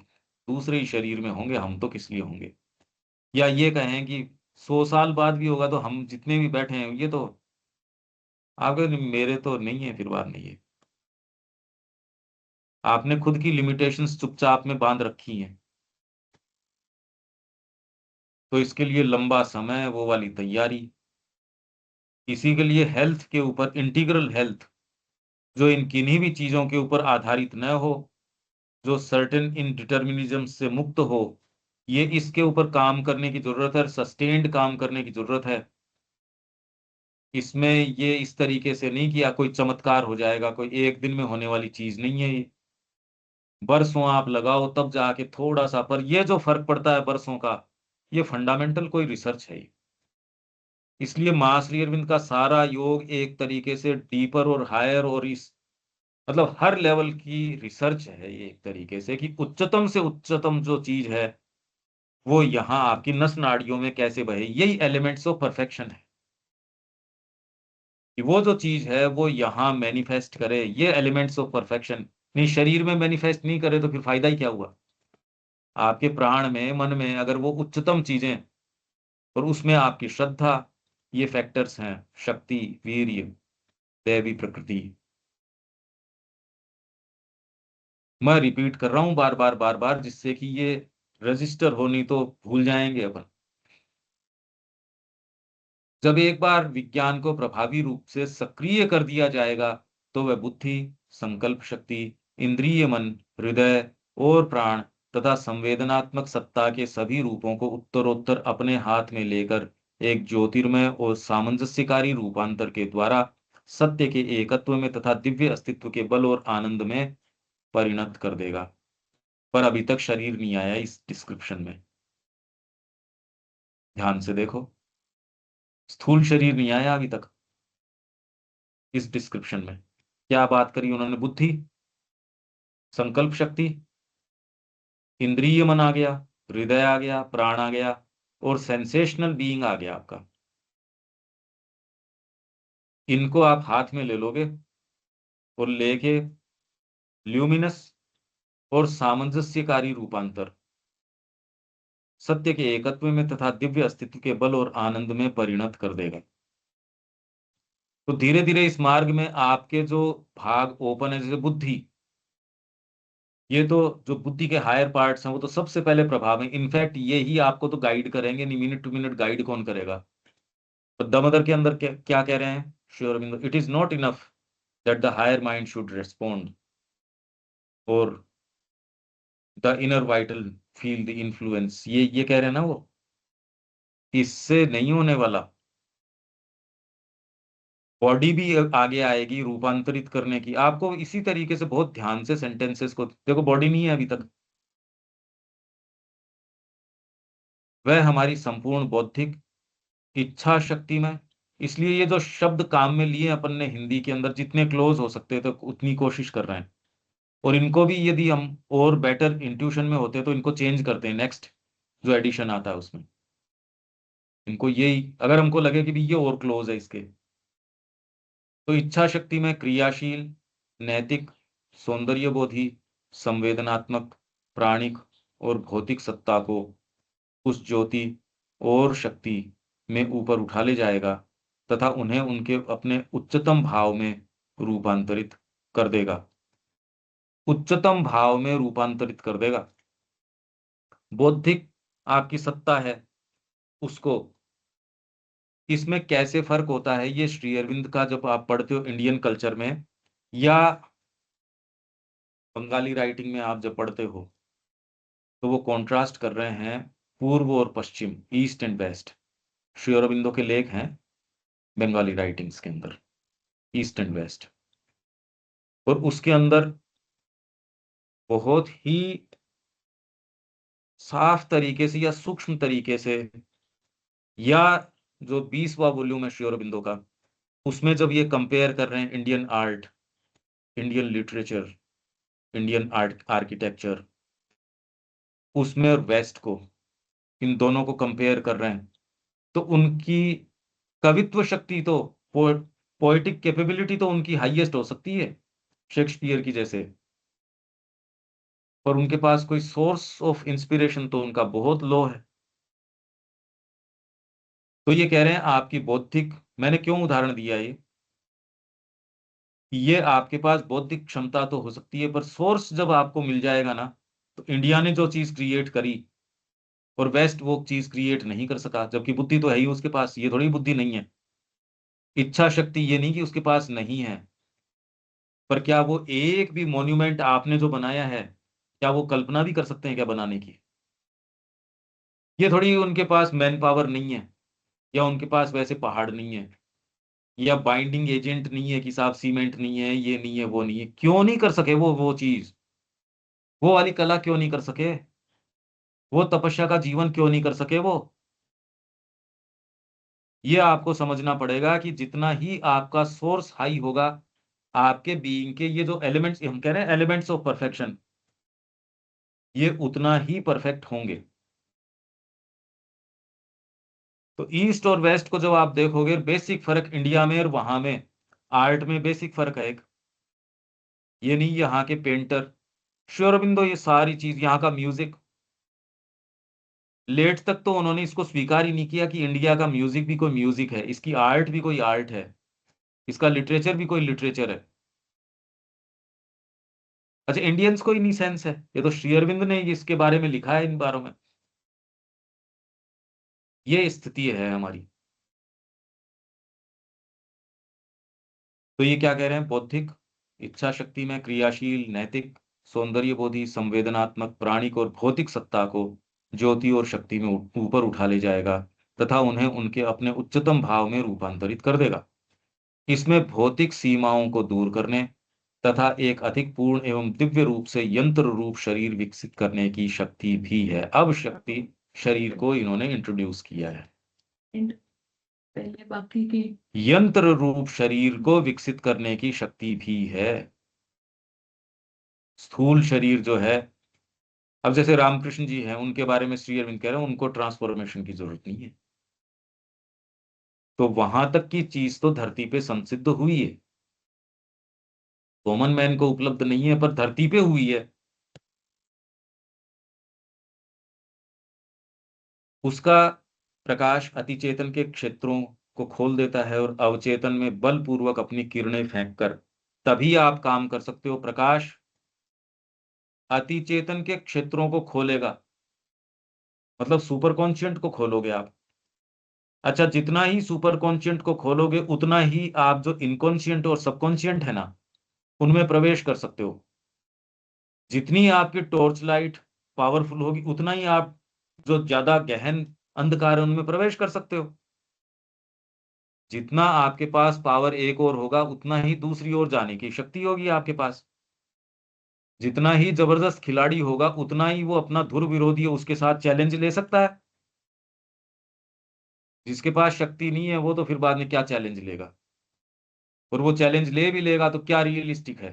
Speaker 1: दूसरे ही शरीर में होंगे, हम तो किस लिए होंगे। या ये कहें कि 100 साल बाद भी होगा तो हम जितने भी बैठे हैं ये तो, आपके मेरे तो नहीं है, फिर बात नहीं है। आपने खुद की लिमिटेशंस चुपचाप में बांध रखी हैं। तो इसके लिए लंबा समय, वो वाली तैयारी। इसी के लिए हेल्थ के ऊपर, इंटीग्रल हेल्थ, जो इन किन्हीं भी चीजों के ऊपर आधारित न हो, जो सर्टेन इन डिटर्मिनिज्म से मुक्त हो, ये इसके ऊपर काम करने की जरूरत है, सस्टेन्ड काम करने की जरूरत है। इसमें ये इस तरीके से नहीं किया कोई चमत्कार हो जाएगा, कोई एक दिन में होने वाली चीज नहीं है ये। बरसों आप लगाओ तब जाके थोड़ा सा, पर ये जो फर्क पड़ता है बरसों का, ये फंडामेंटल कोई रिसर्च है ये। इसलिए मां श्री अरविंद का सारा योग एक तरीके से डीपर और हायर, और इस मतलब हर लेवल की रिसर्च है ये, एक तरीके से कि उच्चतम से उच्चतम जो चीज है वो यहाँ आपकी नस नाड़ियों में कैसे बहे। यही एलिमेंट्स ऑफ परफेक्शन है कि वो जो चीज है वो यहाँ मैनिफेस्ट करे। ये एलिमेंट्स ऑफ परफेक्शन नहीं, शरीर में मैनिफेस्ट नहीं करे तो फिर फायदा ही क्या हुआ? आपके प्राण में, मन में अगर वो उच्चतम चीजें, और उसमें आपकी श्रद्धा, ये फैक्टर्स हैं, शक्ति, वीर्य, दैवी प्रकृति। मैं रिपीट कर रहा हूं बार बार बार बार, जिससे कि ये रजिस्टर हो, नहीं तो भूल जाएंगे अपन। जब एक बार विज्ञान को प्रभावी रूप से सक्रिय कर दिया जाएगा तो वह बुद्धि, संकल्प शक्ति, इंद्रिय मन, हृदय और प्राण तथा संवेदनात्मक सत्ता के सभी रूपों को उत्तरोत्तर अपने हाथ में लेकर एक ज्योतिर्मय और सामंजस्यकारी रूपांतर के द्वारा सत्य के एकत्व में तथा दिव्य अस्तित्व के बल और आनंद में परिणत कर देगा। पर अभी तक शरीर नहीं आया इस डिस्क्रिप्शन में। ध्यान से देखो, स्थूल शरीर नहीं आया अभी तक इस डिस्क्रिप्शन में। क्या बात करी उन्होंने? बुद्धि, संकल्प शक्ति, इंद्रिय मन आ गया, हृदय आ गया, प्राण आ गया, और सेंसेशनल बीइंग आ गया आपका। इनको आप हाथ में ले लोगे और लेके ल्यूमिनस और सामंजस्यकारी रूपांतर, सत्य के एकत्व में तथा दिव्य अस्तित्व के बल और आनंद में परिणत कर देगा। तो धीरे धीरे इस मार्ग में आपके जो भाग ओपन है, जैसे बुद्धि, ये तो जो बुद्धि के हायर पार्ट्स हैं वो तो सबसे पहले प्रभाव है। इनफैक्ट ये ही आपको तो गाइड करेंगे नहीं, मिनट टू मिनट गाइड कौन करेगा। तो दमोदर के अंदर क्या क्या कह रहे हैं Shri Aurobindo, it is not enough that the higher mind should respond और the inner vital feel the influence, ये कह रहे हैं ना वो, इससे नहीं होने वाला। बॉडी भी आगे आएगी रूपांतरित करने की। आपको इसी तरीके से बहुत ध्यान से सेंटेंसेस को देखो, बॉडी नहीं है अभी तक, वह हमारी संपूर्ण बौद्धिक इच्छा शक्ति में। इसलिए ये जो शब्द काम में लिए अपन ने हिंदी के अंदर, जितने क्लोज हो सकते तो उतनी कोशिश कर रहे हैं। और इनको भी यदि हम और बेटर इंट्यूशन में होते तो इनको चेंज करते हैं नेक्स्ट जो एडिशन आता है उसमें। इनको यही अगर हमको लगे कि भी ये और क्लोज है इसके, तो इच्छा शक्ति में क्रियाशील, नैतिक, सौंदर्यबोधी, संवेदनात्मक, प्राणिक और भौतिक सत्ता को उस ज्योति और शक्ति में ऊपर उठा ले जाएगा तथा उन्हें उनके अपने उच्चतम भाव में रूपांतरित कर देगा। उच्चतम भाव में रूपांतरित कर देगा। बौद्धिक आपकी सत्ता है उसको, इसमें कैसे फर्क होता है ये श्री अरविंद का जब आप पढ़ते हो इंडियन कल्चर में या बंगाली राइटिंग में आप जब पढ़ते हो, तो वो कॉन्ट्रास्ट कर रहे हैं पूर्व और पश्चिम, east and west. Shri Aurobindo के लेख हैं बंगाली राइटिंग्स के अंदर, ईस्ट एंड वेस्ट, और उसके अंदर बहुत ही साफ तरीके से या सूक्ष्म तरीके से, या जो 20वां वॉल्यूम है श्री अरविंदो का, उसमें जब ये कंपेयर कर रहे हैं Indian art, Indian literature, Indian art architecture, उसमें और वेस्ट को, इन दोनों को कंपेयर कर रहे हैं, तो उनकी कवित्व शक्ति तो, पोएटिक कैपेबिलिटी तो उनकी हाईएस्ट हो सकती है शेक्सपियर की जैसे, पर उनके पास कोई सोर्स ऑफ इंस्पिरेशन तो उनका बहुत लो है। तो ये कह रहे हैं आपकी बौद्धिक, मैंने क्यों उदाहरण दिया ये आपके पास बौद्धिक क्षमता तो हो सकती है, पर सोर्स जब आपको मिल जाएगा ना, तो इंडिया ने जो चीज क्रिएट करी और वेस्ट वो चीज क्रिएट नहीं कर सका, जबकि बुद्धि तो है ही उसके पास, ये थोड़ी बुद्धि नहीं है। इच्छा शक्ति ये नहीं कि उसके पास नहीं है, पर क्या वो एक भी मॉन्यूमेंट आपने जो बनाया है, क्या वो कल्पना भी कर सकते हैं क्या बनाने की? ये थोड़ी उनके पास मैन पावर नहीं है, या उनके पास वैसे पहाड़ नहीं है, या बाइंडिंग एजेंट नहीं है कि साहब सीमेंट नहीं है, ये नहीं है, वो नहीं है। क्यों नहीं कर सके वो चीज, वो वाली कला क्यों नहीं कर सके, वो तपस्या का जीवन क्यों नहीं कर सके वो? ये आपको समझना पड़ेगा कि जितना ही आपका सोर्स हाई होगा, आपके बीइंग के ये जो एलिमेंट्स हम कह रहे हैं एलिमेंट्स ऑफ परफेक्शन, ये उतना ही परफेक्ट होंगे। तो ईस्ट और वेस्ट को जब आप देखोगे, बेसिक फर्क इंडिया में और वहां में आर्ट में बेसिक फर्क है एक। ये नहीं यहाँ के पेंटर, श्री अरबिंदो, ये सारी चीज, यहाँ का म्यूजिक, लेट तक तो उन्होंने इसको स्वीकार ही नहीं किया कि इंडिया का म्यूजिक भी कोई म्यूजिक है, इसकी आर्ट भी कोई आर्ट है, इसका लिटरेचर भी कोई लिटरेचर है। अच्छा, इंडियंस को ही नहीं सेंस है, ये तो श्री अरविंद ने इसके बारे में लिखा है इन बारों में। ये स्थिति है हमारी। तो ये क्या कह रहे हैं, बौद्धिक इच्छा शक्ति में क्रियाशील, नैतिक, सौंदर्यबोधी, संवेदनात्मक, प्राणिक और भौतिक सत्ता को ज्योति और शक्ति में ऊपर उठा ले जाएगा तथा उन्हें उनके अपने उच्चतम भाव में रूपांतरित कर देगा। इसमें भौतिक सीमाओं को दूर करने तथा एक अधिक पूर्ण एवं दिव्य रूप से यंत्र रूप शरीर विकसित करने की शक्ति भी है। अब शक्ति शरीर को इन्होंने इंट्रोड्यूस किया है,
Speaker 2: पहले बाकी की
Speaker 1: यंत्र रूप शरीर को विकसित करने की शक्ति भी है। स्थूल शरीर जो है, अब जैसे रामकृष्ण जी हैं, उनके बारे में श्री अरविंद कह रहे हैं उनको ट्रांसफॉर्मेशन की जरूरत नहीं है, तो वहां तक की चीज तो धरती पे संसिद्ध हुई है, कॉमन मैन को उपलब्ध नहीं है, पर धरती पे हुई है। उसका प्रकाश अतिचेतन के क्षेत्रों को खोल देता है और अवचेतन में बलपूर्वक अपनी किरणें फेंक कर तभी आप काम कर सकते हो। प्रकाश अतिचेतन के क्षेत्रों को खोलेगा, मतलब सुपर कॉन्शियंट को खोलोगे आप। अच्छा, जितना ही सुपर कॉन्शियंट को खोलोगे उतना ही आप जो इनकॉन्शियंट और सबकॉन्शियंट है ना, उनमें प्रवेश कर सकते हो। जितनी आपकी टॉर्च लाइट पावरफुल होगी उतना ही आप जो ज्यादा गहन अंधकार है उनमें प्रवेश कर सकते हो। जितना आपके पास पावर एक और होगा उतना ही दूसरी ओर जाने की शक्ति होगी आपके पास। जितना ही जबरदस्त खिलाड़ी होगा उतना ही वो अपना धुर विरोधी है उसके साथ चैलेंज ले सकता है। जिसके पास शक्ति नहीं है वो तो फिर बाद में क्या चैलेंज लेगा, और वो चैलेंज ले भी लेगा तो क्या रियलिस्टिक है।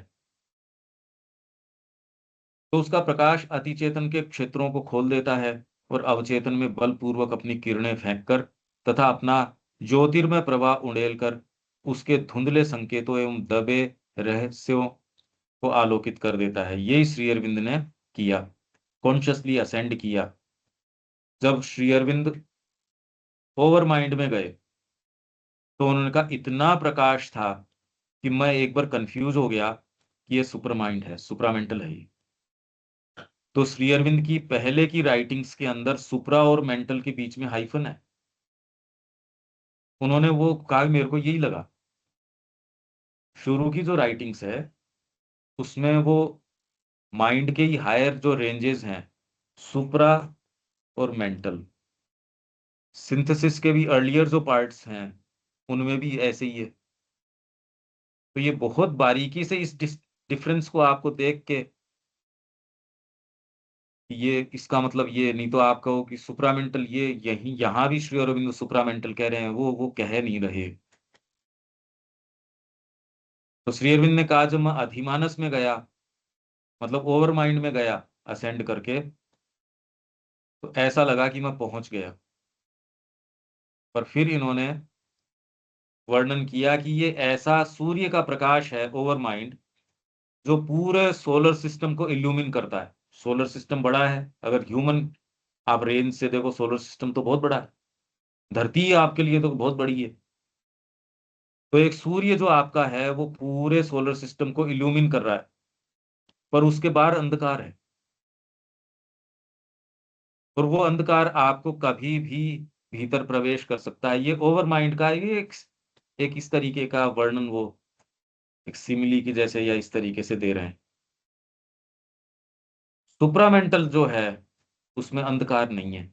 Speaker 1: तो उसका प्रकाश अतिचेतन के क्षेत्रों को खोल देता है और अवचेतन में बलपूर्वक अपनी किरणें फेंककर तथा अपना ज्योतिर्मय प्रवाह उड़ेलकर उसके धुंधले संकेतों एवं दबे रहस्यों को आलोकित कर देता है। यही श्री अरविंद ने किया, कॉन्शियसली असेंड किया। जब श्री अरविंद ओवर माइंड में गए तो उन्होंने कहा इतना प्रकाश था कि मैं एक बार कंफ्यूज हो गया कि ये सुपर माइंड है, सुप्रामेंटल है ये। तो श्री अरविंद की पहले की राइटिंग्स के अंदर सुप्रा और मेंटल के बीच में हाइफन है। उन्होंने वो कहा, मेरे को यही लगा। शुरू की जो राइटिंग्स है उसमें वो माइंड के ही हायर जो रेंजेस हैं, सुप्रा और मेंटल, सिंथेसिस के भी अर्लियर जो पार्ट्स हैं उनमें भी ऐसे ही है। तो ये बहुत बारीकी से इस डिफरेंस को आपको देख के ये इसका मतलब ये नहीं तो आप कहो कि सुप्रामेंटल, ये यही यहाँ भी श्री अरविंद सुप्रामेंटल कह रहे हैं, वो कह नहीं रहे। तो श्री अरविंद ने कहा जब मैं अधिमानस में गया, मतलब ओवर माइंड में गया असेंड करके, तो ऐसा लगा कि मैं पहुंच गया। पर फिर इन्होंने वर्णन किया कि ये ऐसा सूर्य का प्रकाश है ओवर माइंड जो पूरे सोलर सिस्टम को इल्यूमिन करता है। सोलर सिस्टम बड़ा है, अगर ह्यूमन आप रेंज से देखो सोलर सिस्टम तो बहुत बड़ा है, धरती आपके लिए तो बहुत बड़ी है। तो एक सूर्य जो आपका है वो पूरे सोलर सिस्टम को इल्यूमिन कर रहा है, पर उसके बाहर अंधकार है। और वो अंधकार आपको कभी भी भीतर प्रवेश कर सकता है। ये ओवर माइंड का ये एक इस तरीके का वर्णन वो एक सिमिली की जैसे या इस तरीके से दे रहे हैं। सुप्रामेंटल जो है उसमें अंधकार नहीं है।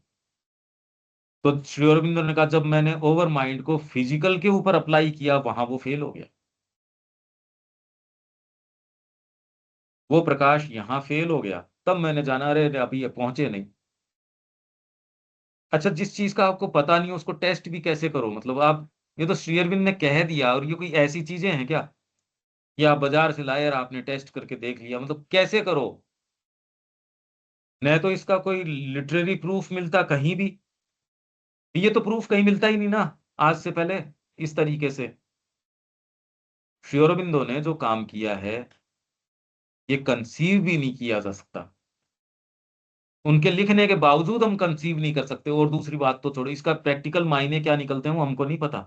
Speaker 1: तो श्री अरविंदो ने कहा जब मैंने ओवर माइंड को फिजिकल के ऊपर अप्लाई किया वहां वो फेल हो गया, वो प्रकाश यहां फेल हो गया। तब मैंने जाना अरे अभी ये पहुंचे नहीं। अच्छा, जिस चीज का आपको पता नहीं हो उसको टेस्ट भी कैसे करो, मतलब आप, ये तो श्री अरविंद ने कह दिया और ये कोई ऐसी चीजें हैं क्या कि आप बाजार से लाए और आपने टेस्ट करके देख लिया, मतलब कैसे करो। न तो इसका कोई लिटरेरी प्रूफ मिलता कहीं भी, ये तो प्रूफ कहीं मिलता ही नहीं ना आज से पहले इस तरीके से। श्री अरविंदो ने जो काम किया है ये कंसीव भी नहीं किया जा सकता। उनके लिखने के बावजूद हम कंसीव नहीं कर सकते, और दूसरी बात तो छोड़ो, इसका प्रैक्टिकल मायने क्या निकलते हैं वो हमको नहीं पता।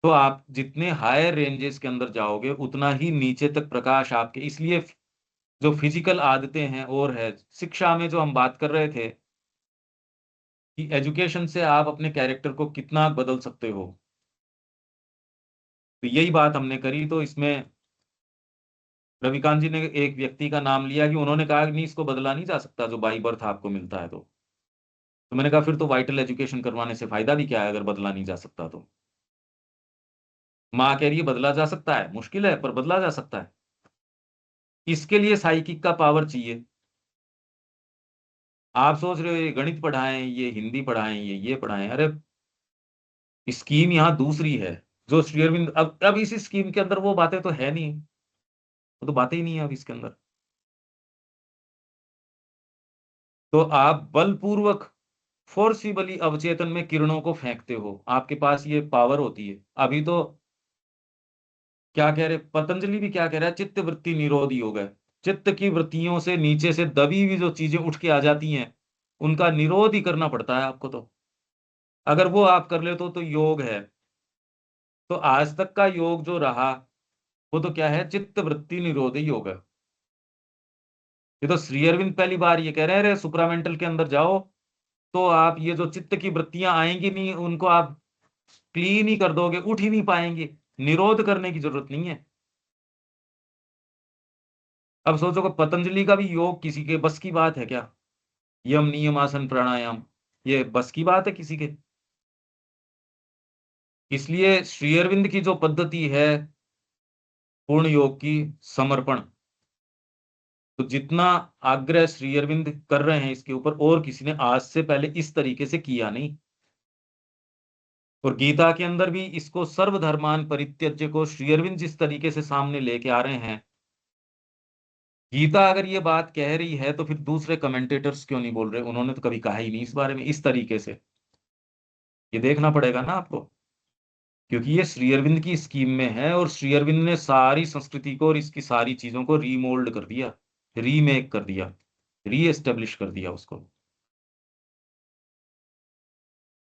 Speaker 1: तो आप जितने हायर रेंजेस के अंदर जाओगे उतना ही नीचे तक प्रकाश आपके, इसलिए जो फिजिकल आदतें हैं और है शिक्षा में जो हम बात कर रहे थे कि एजुकेशन से आप अपने कैरेक्टर को कितना बदल सकते हो, तो यही बात हमने करी। तो इसमें रविकांत जी ने एक व्यक्ति का नाम लिया कि उन्होंने कहा कि नहीं इसको बदला नहीं जा सकता जो बाई बर्थ आपको मिलता है। तो मैंने कहा फिर तो वाइटल एजुकेशन करवाने से फायदा भी क्या है अगर बदला नहीं जा सकता तो। माँ कह रही है बदला जा सकता है, मुश्किल है पर बदला जा सकता है। इसके लिए साइकिक का पावर चाहिए। आप सोच रहे हो ये गणित पढ़ाएं, ये हिंदी पढ़ाएं, ये पढ़ाएं, अरे स्कीम यहाँ दूसरी है। जो श्री अरविंद अब इस स्कीम के अंदर वो बातें तो है नहीं, वो तो बातें ही नहीं है अब इसके अंदर। तो आप बलपूर्वक फोर्सिबली अवचेतन में किरणों को फेंकते हो, आपके पास ये पावर होती है। अभी तो क्या कह रहे पतंजलि भी क्या कह रहा है, चित्त वृत्ति निरोधी हो गए। चित्त की वृत्तियों से नीचे से दबी हुई जो चीजें उठ के आ जाती हैं उनका निरोध ही करना पड़ता है आपको। तो अगर वो आप कर ले तो योग है। तो आज तक का योग जो रहा वो तो क्या है, चित्त वृत्ति निरोध योग है। ये तो श्री अरविंद पहली बार ये कह रहे हैं, सुप्रामेंटल के अंदर जाओ तो आप ये जो चित्त की वृत्तियां आएंगी नहीं, उनको आप क्लीन ही कर दोगे, उठ ही नहीं पाएंगे, निरोध करने की जरूरत नहीं है। अब सोचो कि पतंजलि का भी योग किसी के बस की बात है क्या? यम नियम आसन प्राणायाम, ये बस की बात है किसी के? इसलिए श्री अरविंद की जो पद्धति है पूर्ण योग की, समर्पण, तो जितना आग्रह श्री अरविंद कर रहे हैं इसके ऊपर, और किसी ने आज से पहले इस तरीके से किया नहीं। और गीता के अंदर भी इसको सर्वधर्मान परित्यज्य को श्री अरविंद जिस तरीके से सामने लेके आ रहे हैं, गीता अगर ये बात कह रही है तो फिर दूसरे कमेंटेटर्स क्यों नहीं बोल रहे? उन्होंने तो कभी कहा ही नहीं इस बारे में इस तरीके से। ये देखना पड़ेगा ना आपको, क्योंकि ये श्री अरविंद की स्कीम में है, और श्री अरविंद ने सारी संस्कृति को और इसकी सारी चीजों को रीमोल्ड कर दिया, रीमेक कर दिया, री एस्टेब्लिश कर दिया उसको।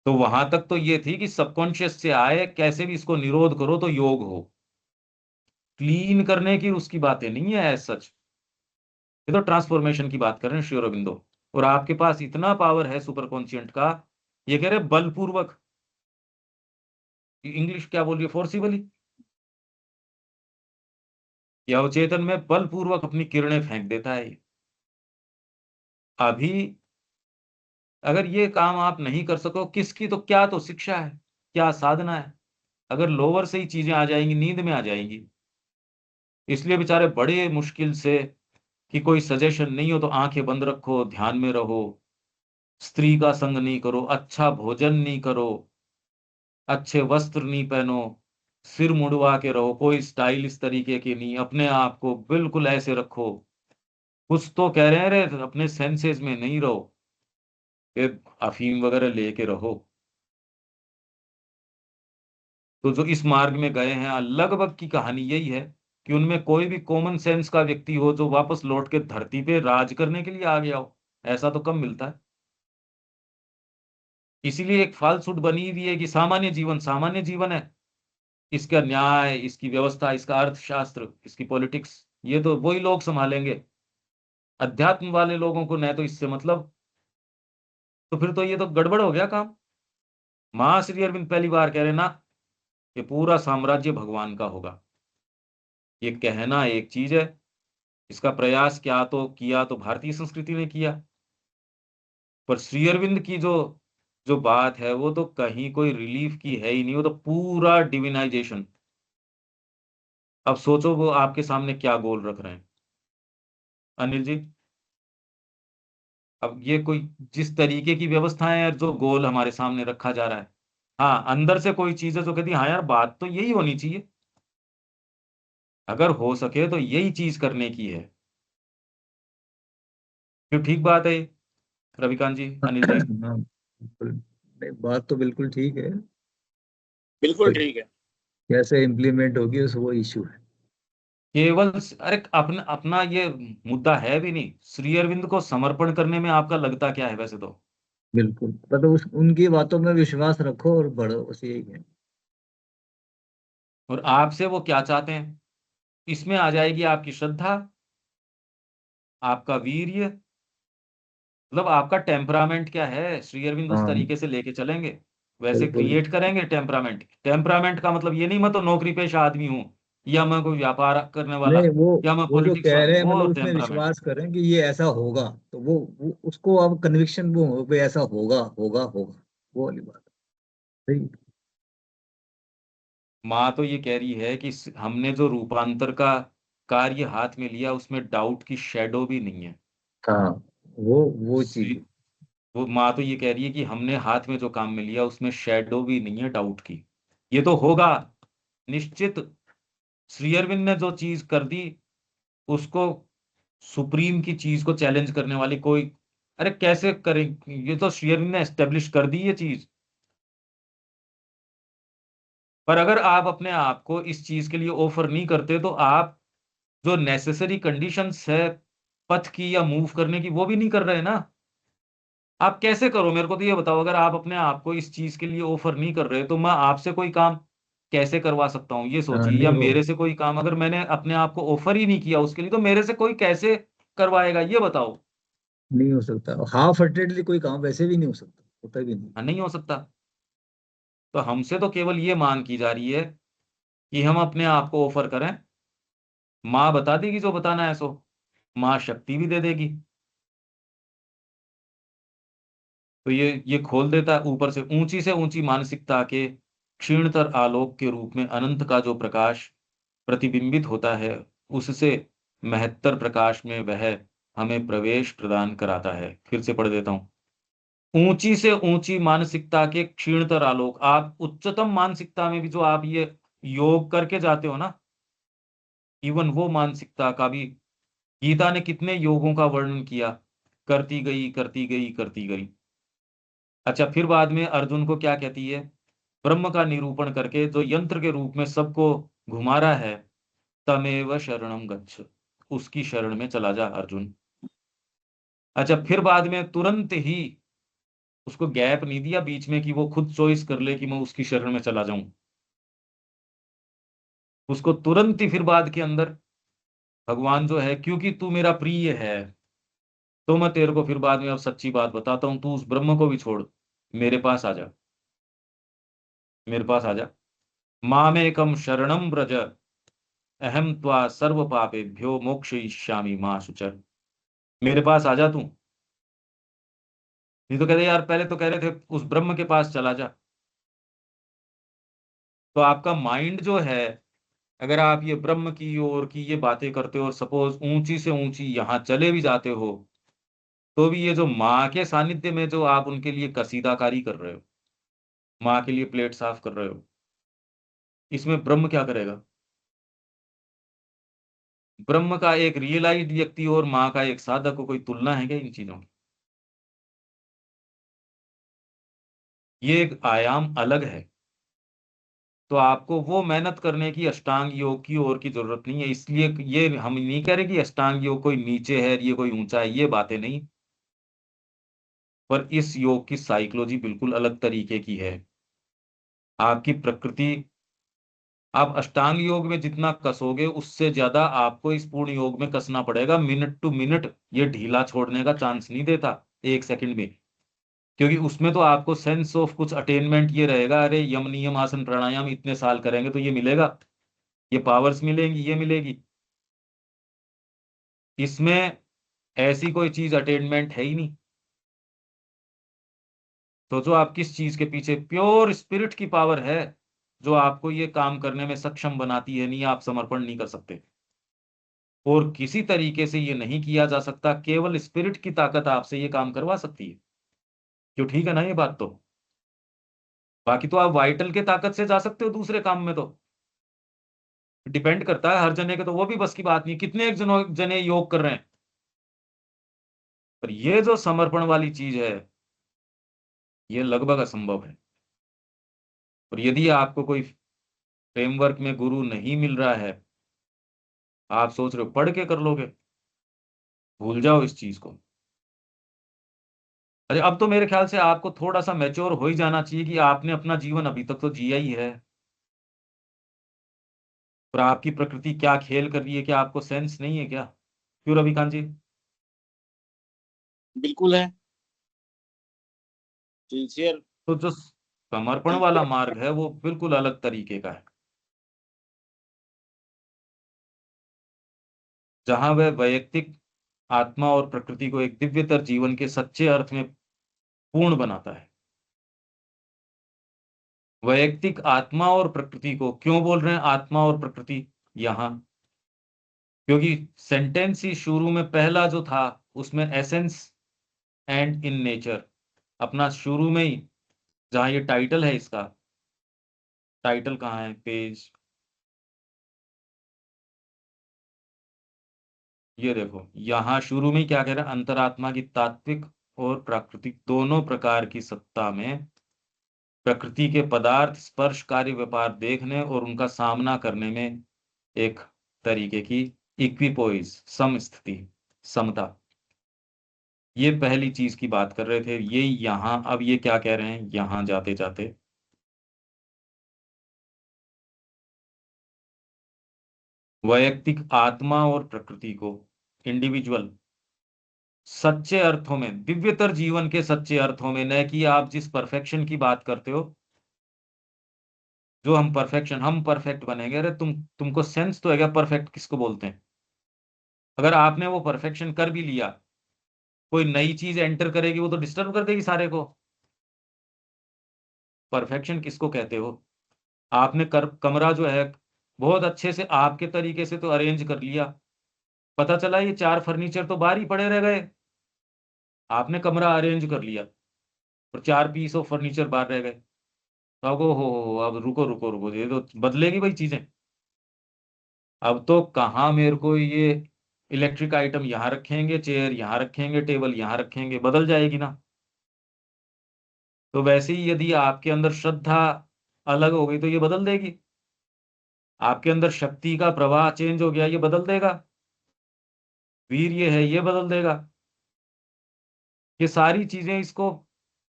Speaker 1: तो वहां तक तो ये थी कि सबकॉन्शियस से आए, कैसे भी इसको निरोध करो तो योग हो। क्लीन करने की उसकी बातें नहीं है एज सच, ये तो ट्रांसफॉर्मेशन की बात कर रहे हैं श्री अरविंदो। और आपके पास इतना पावर है सुपर कॉन्शियंट का, ये कह रहे बलपूर्वक, इंग्लिश क्या बोल रही है, फोर्सिबली, या अवचेतन में बलपूर्वक अपनी किरणें फेंक देता है। अभी अगर ये काम आप नहीं कर सको, किसकी तो क्या तो शिक्षा है, क्या साधना है? अगर लोअर से ही चीजें आ जाएंगी, नींद में आ जाएंगी। इसलिए बेचारे बड़े मुश्किल से, कि कोई सजेशन नहीं हो तो आंखें बंद रखो, ध्यान में रहो, स्त्री का संग नहीं करो, अच्छा भोजन नहीं करो, अच्छे वस्त्र नहीं पहनो, सिर मुड़वा के रहो, कोई स्टाइल इस तरीके की नहीं, अपने आप को बिल्कुल ऐसे रखो। कुछ तो कह रहे हैं रे, अपने सेंसेस में नहीं रहो, ये अफीम वगैरह लेके रहो। तो जो इस मार्ग में गए हैं, लगभग की कहानी यही है कि उनमें कोई भी कॉमन सेंस का व्यक्ति हो जो वापस लौट के धरती पे राज करने के लिए आ गया हो, ऐसा तो कम मिलता है। इसीलिए एक फालसूट बनी हुई है कि सामान्य जीवन, सामान्य जीवन है, इसका न्याय, इसकी व्यवस्था, इसका अर्थशास्त्र, इसकी पॉलिटिक्स, ये तो वही लोग संभालेंगे। अध्यात्म वाले लोगों को न तो इससे मतलब, तो फिर तो ये तो गड़बड़ हो गया काम। मां श्री अरविंद पहली बार कह रहे ना, ये पूरा साम्राज्य भगवान का होगा। ये कहना एक चीज है, इसका प्रयास क्या तो किया तो भारतीय संस्कृति ने किया, पर श्री अरविंद की जो जो बात है वो तो कहीं कोई रिलीफ की है ही नहीं, वो तो पूरा डिविनाइजेशन। अब सोचो वो आपके सामने क्या गोल रख रहे हैं अनिल जी। अब ये कोई जिस तरीके की व्यवस्थाएं है, जो गोल हमारे सामने रखा जा रहा है, हाँ अंदर से कोई चीज है जो कहती है हाँ यार बात तो यही होनी चाहिए, अगर हो सके तो यही चीज करने की है। क्यों ठीक बात है ये, रविकांत जी, अनिल जी?
Speaker 3: हाँ बिल्कुल, नहीं, बात तो बिल्कुल ठीक है।
Speaker 4: बिल्कुल
Speaker 3: तो
Speaker 4: ठीक है।
Speaker 3: कैसे इम्प्लीमेंट होगी उस वो इशू है।
Speaker 1: केवल अरे अपना अपना ये मुद्दा है भी नहीं, श्री अरविंद को समर्पण करने में आपका लगता क्या है वैसे तो?
Speaker 3: बिल्कुल, मतलब उस उनकी बातों में विश्वास रखो और बढ़ो, बस यही है।
Speaker 1: और आपसे वो क्या चाहते हैं, इसमें आ जाएगी आपकी श्रद्धा, आपका वीर्य, मतलब आपका टेम्परामेंट क्या है। श्री अरविंद उस
Speaker 3: हाँ
Speaker 1: तरीके से लेके चलेंगे, वैसे
Speaker 3: बिल्कुल।
Speaker 1: क्रिएट करेंगे टेम्परामेंट। टेम्परामेंट का मतलब ये नहीं मैं तो नौकरी पेशा आदमी हूं, या मैं कोई व्यापार करने वाला,
Speaker 3: नहीं,
Speaker 1: या मैं
Speaker 3: वो जो
Speaker 1: पॉलिटिक्स
Speaker 3: कह
Speaker 1: वाला,
Speaker 3: रहे हैं
Speaker 1: वो
Speaker 3: मतलब उसमें
Speaker 1: टेम्परामेंट।
Speaker 3: विश्वास करें कि ये ऐसा होगा, तो वो उसको अब कन्विक्शन वो हो भाई ऐसा होगा होगा होगा, वो वाली बात है। सही।
Speaker 1: माँ तो ये कह रही है कि हमने जो रूपांतर का कार्य हाथ में लिया उसमें डाउट की शेडो भी नहीं है।
Speaker 3: हाँ, वो चीज है।
Speaker 1: वो माँ तो ये कह रही है कि हमने हाथ में जो काम में लिया उसमें शेडो भी नहीं है डाउट की, ये तो होगा निश्चित। श्री अरविंद ने जो चीज कर दी उसको, सुप्रीम की चीज को चैलेंज करने वाली कोई, अरे कैसे करें? ये तो श्री अरविंद ने एस्टेब्लिश कर दी ये चीज। पर अगर आप अपने आप को इस चीज के लिए ऑफर नहीं करते तो आप जो नेसेसरी कंडीशंस है पथ की या मूव करने की, वो भी नहीं कर रहे ना। आप कैसे करो, मेरे को तो ये बताओ। अगर आप अपने आप को इस चीज के लिए ऑफर नहीं कर रहे तो मैं आपसे कोई काम कैसे करवा सकता हूँ, ये सोचिए। या
Speaker 3: नहीं हो
Speaker 1: मेरे से कोई काम अगर मैंने अपने आप को ऑफर ही नहीं किया उसके लिए, तो मेरे से कोई कैसे करवाएगा, ये बताओ।
Speaker 3: नहीं हो सकता, हाफ हार्टेडली कोई काम वैसे भी नहीं हो सकता, होता भी नहीं।
Speaker 1: हाँ, नहीं हो सकता। तो हमसे तो केवल ये मांग की जा रही है कि हम अपने आप को ऑफर करें। माँ बता देगी जो बताना है सो, माँ शक्ति भी दे देगी। तो ये खोल देता है ऊपर से ऊंची मानसिकता के क्षीणतर आलोक के रूप में अनंत का जो प्रकाश प्रतिबिंबित होता है, उससे महत्तर प्रकाश में वह हमें प्रवेश प्रदान कराता है। फिर से पढ़ देता हूं। ऊंची से ऊंची मानसिकता के क्षीणतर आलोक, आप उच्चतम मानसिकता में भी जो आप ये योग करके जाते हो ना, इवन वो मानसिकता का भी गीता ने कितने योगों का वर्णन किया, करती गई करती गई करती गई। अच्छा, फिर बाद में अर्जुन को क्या कहती है, ब्रह्म का निरूपण करके जो यंत्र के रूप में सबको घुमा रहा है, तमेव शरणम गच्छ, उसकी शरण में चला जा अर्जुन। अच्छा, फिर बाद में तुरंत ही उसको गैप नहीं दिया बीच में कि वो खुद चॉइस कर ले कि मैं उसकी शरण में चला जाऊं। उसको तुरंत ही फिर बाद के अंदर भगवान जो है, क्योंकि तू मेरा प्रिय है, तो मैं तेरे को फिर बाद में अब सच्ची बात बताता हूं, तू उस ब्रह्म को भी छोड़, मेरे पास आ जा, मेरे पास आ जा। मामेकम शरणम व्रज, अहम त्वा सर्व पापेभ्यो मोक्षयिष्यामि मा शुचर। मेरे पास आ जा तू। नहीं तो कहते यार, पहले तो कह रहे थे उस ब्रह्म के पास चला जा। तो आपका माइंड जो है, अगर आप ये ब्रह्म की ओर की ये बातें करते हो और सपोज ऊंची से ऊंची यहां चले भी जाते हो, तो भी ये जो माँ के सानिध्य में जो आप उनके लिए कसीदाकारी कर रहे हो, माँ के लिए प्लेट साफ कर रहे हो, इसमें ब्रह्म क्या करेगा? ब्रह्म का एक रियलाइज्ड व्यक्ति और माँ का एक साधक को कोई तुलना है क्या इन चीजों की? ये एक आयाम अलग है। तो आपको वो मेहनत करने की अष्टांग योग की ओर की जरूरत नहीं है। इसलिए ये हम नहीं कह रहे कि अष्टांग योग कोई नीचे है, ये कोई ऊंचा है, ये बातें नहीं। पर इस योग की साइकोलॉजी बिल्कुल अलग तरीके की है। आपकी प्रकृति, आप अष्टांग योग में जितना कसोगे उससे ज्यादा आपको इस पूर्ण योग में कसना पड़ेगा। मिनट टू मिनट ये ढीला छोड़ने का चांस नहीं देता, एक सेकंड में। क्योंकि उसमें तो आपको सेंस ऑफ कुछ अटेनमेंट ये रहेगा, अरे यम नियम आसन प्राणायाम इतने साल करेंगे तो ये मिलेगा, ये पावर्स मिलेंगी, ये मिलेगी। इसमें ऐसी कोई चीज अटेनमेंट है ही नहीं। सोचो आप किस चीज के पीछे, प्योर स्पिरिट की पावर है जो आपको ये काम करने में सक्षम बनाती है। नहीं, आप समर्पण नहीं कर सकते और किसी तरीके से ये नहीं किया जा सकता, केवल स्पिरिट की ताकत आपसे ये काम करवा सकती है। क्यों, ठीक है ना ये बात? तो बाकी तो आप वाइटल के ताकत से जा सकते हो दूसरे काम में, तो डिपेंड करता है हर जने के, तो वो भी बस की बात नहीं, कितने एक जने योग कर रहे हैं। पर ये जो समर्पण वाली चीज है, ये लगभग असंभव है। और यदि आपको कोई फ्रेमवर्क में गुरु नहीं मिल रहा है, आप सोच रहे हो पढ़ के कर लोगे, भूल जाओ इस चीज को। अरे अब तो मेरे ख्याल से आपको थोड़ा सा मैच्योर हो ही जाना चाहिए कि आपने अपना जीवन अभी तक तो जिया ही है। और आपकी प्रकृति क्या खेल कर रही है, क्या आपको सेंस नहीं है क्या? क्यों रविकांत जी?
Speaker 4: बिल्कुल है। सिंसियर।
Speaker 1: तो जो समर्पण वाला मार्ग है वो बिल्कुल अलग तरीके का है, जहां वह वैयक्तिक आत्मा और प्रकृति को एक दिव्यतर जीवन के सच्चे अर्थ में पूर्ण बनाता है। वैयक्तिक आत्मा और प्रकृति को क्यों बोल रहे हैं आत्मा और प्रकृति यहां? क्योंकि सेंटेंस ही शुरू में पहला जो था उसमें एसेंस एंड इन नेचर, अपना शुरू में ही, जहां ये टाइटल है इसका, टाइटल कहाँ है पेज, ये देखो यहां शुरू में ही क्या कह रहा है, अंतरात्मा की तात्विक और प्राकृतिक दोनों प्रकार की सत्ता में प्रकृति के पदार्थ स्पर्श कार्य व्यापार देखने और उनका सामना करने में एक तरीके की इक्विपोइज समस्थिति, समता। ये पहली चीज की बात कर रहे थे। ये यहां अब ये क्या कह रहे हैं यहां जाते जाते, वैयक्तिक आत्मा और प्रकृति को, इंडिविजुअल, सच्चे अर्थों में, दिव्यतर जीवन के सच्चे अर्थों में, न कि आप जिस परफेक्शन की बात करते हो, जो हम परफेक्ट बनेंगे। अरे तुमको सेंस तो है क्या परफेक्ट किसको बोलते हैं? अगर आपने वो परफेक्शन कर भी लिया, कोई नई चीज एंटर करेगी वो तो डिस्टर्ब कर देगी सारे को। परफेक्शन किसको कहते हो? आपने कमरा जो है बहुत अच्छे से आपके तरीके से तो अरेंज कर लिया, पता चला ये 4 फर्नीचर तो बाहर ही पड़े रह गए। आपने कमरा अरेंज कर लिया और 4 पीस ऑफ फर्नीचर बाहर रह गए, तो आपको हो अब रुको रुको रुको, ये तो बदलेगी भाई चीजें। अब तो कहाँ मेरे को ये इलेक्ट्रिक आइटम यहाँ रखेंगे, चेयर यहाँ रखेंगे, टेबल यहाँ रखेंगे, बदल जाएगी ना। तो वैसे ही यदि आपके अंदर श्रद्धा अलग हो गई तो ये बदल देगी। आपके अंदर शक्ति का प्रवाह चेंज हो गया, ये बदल देगा। वीर ये है, ये बदल देगा। ये सारी चीजें इसको,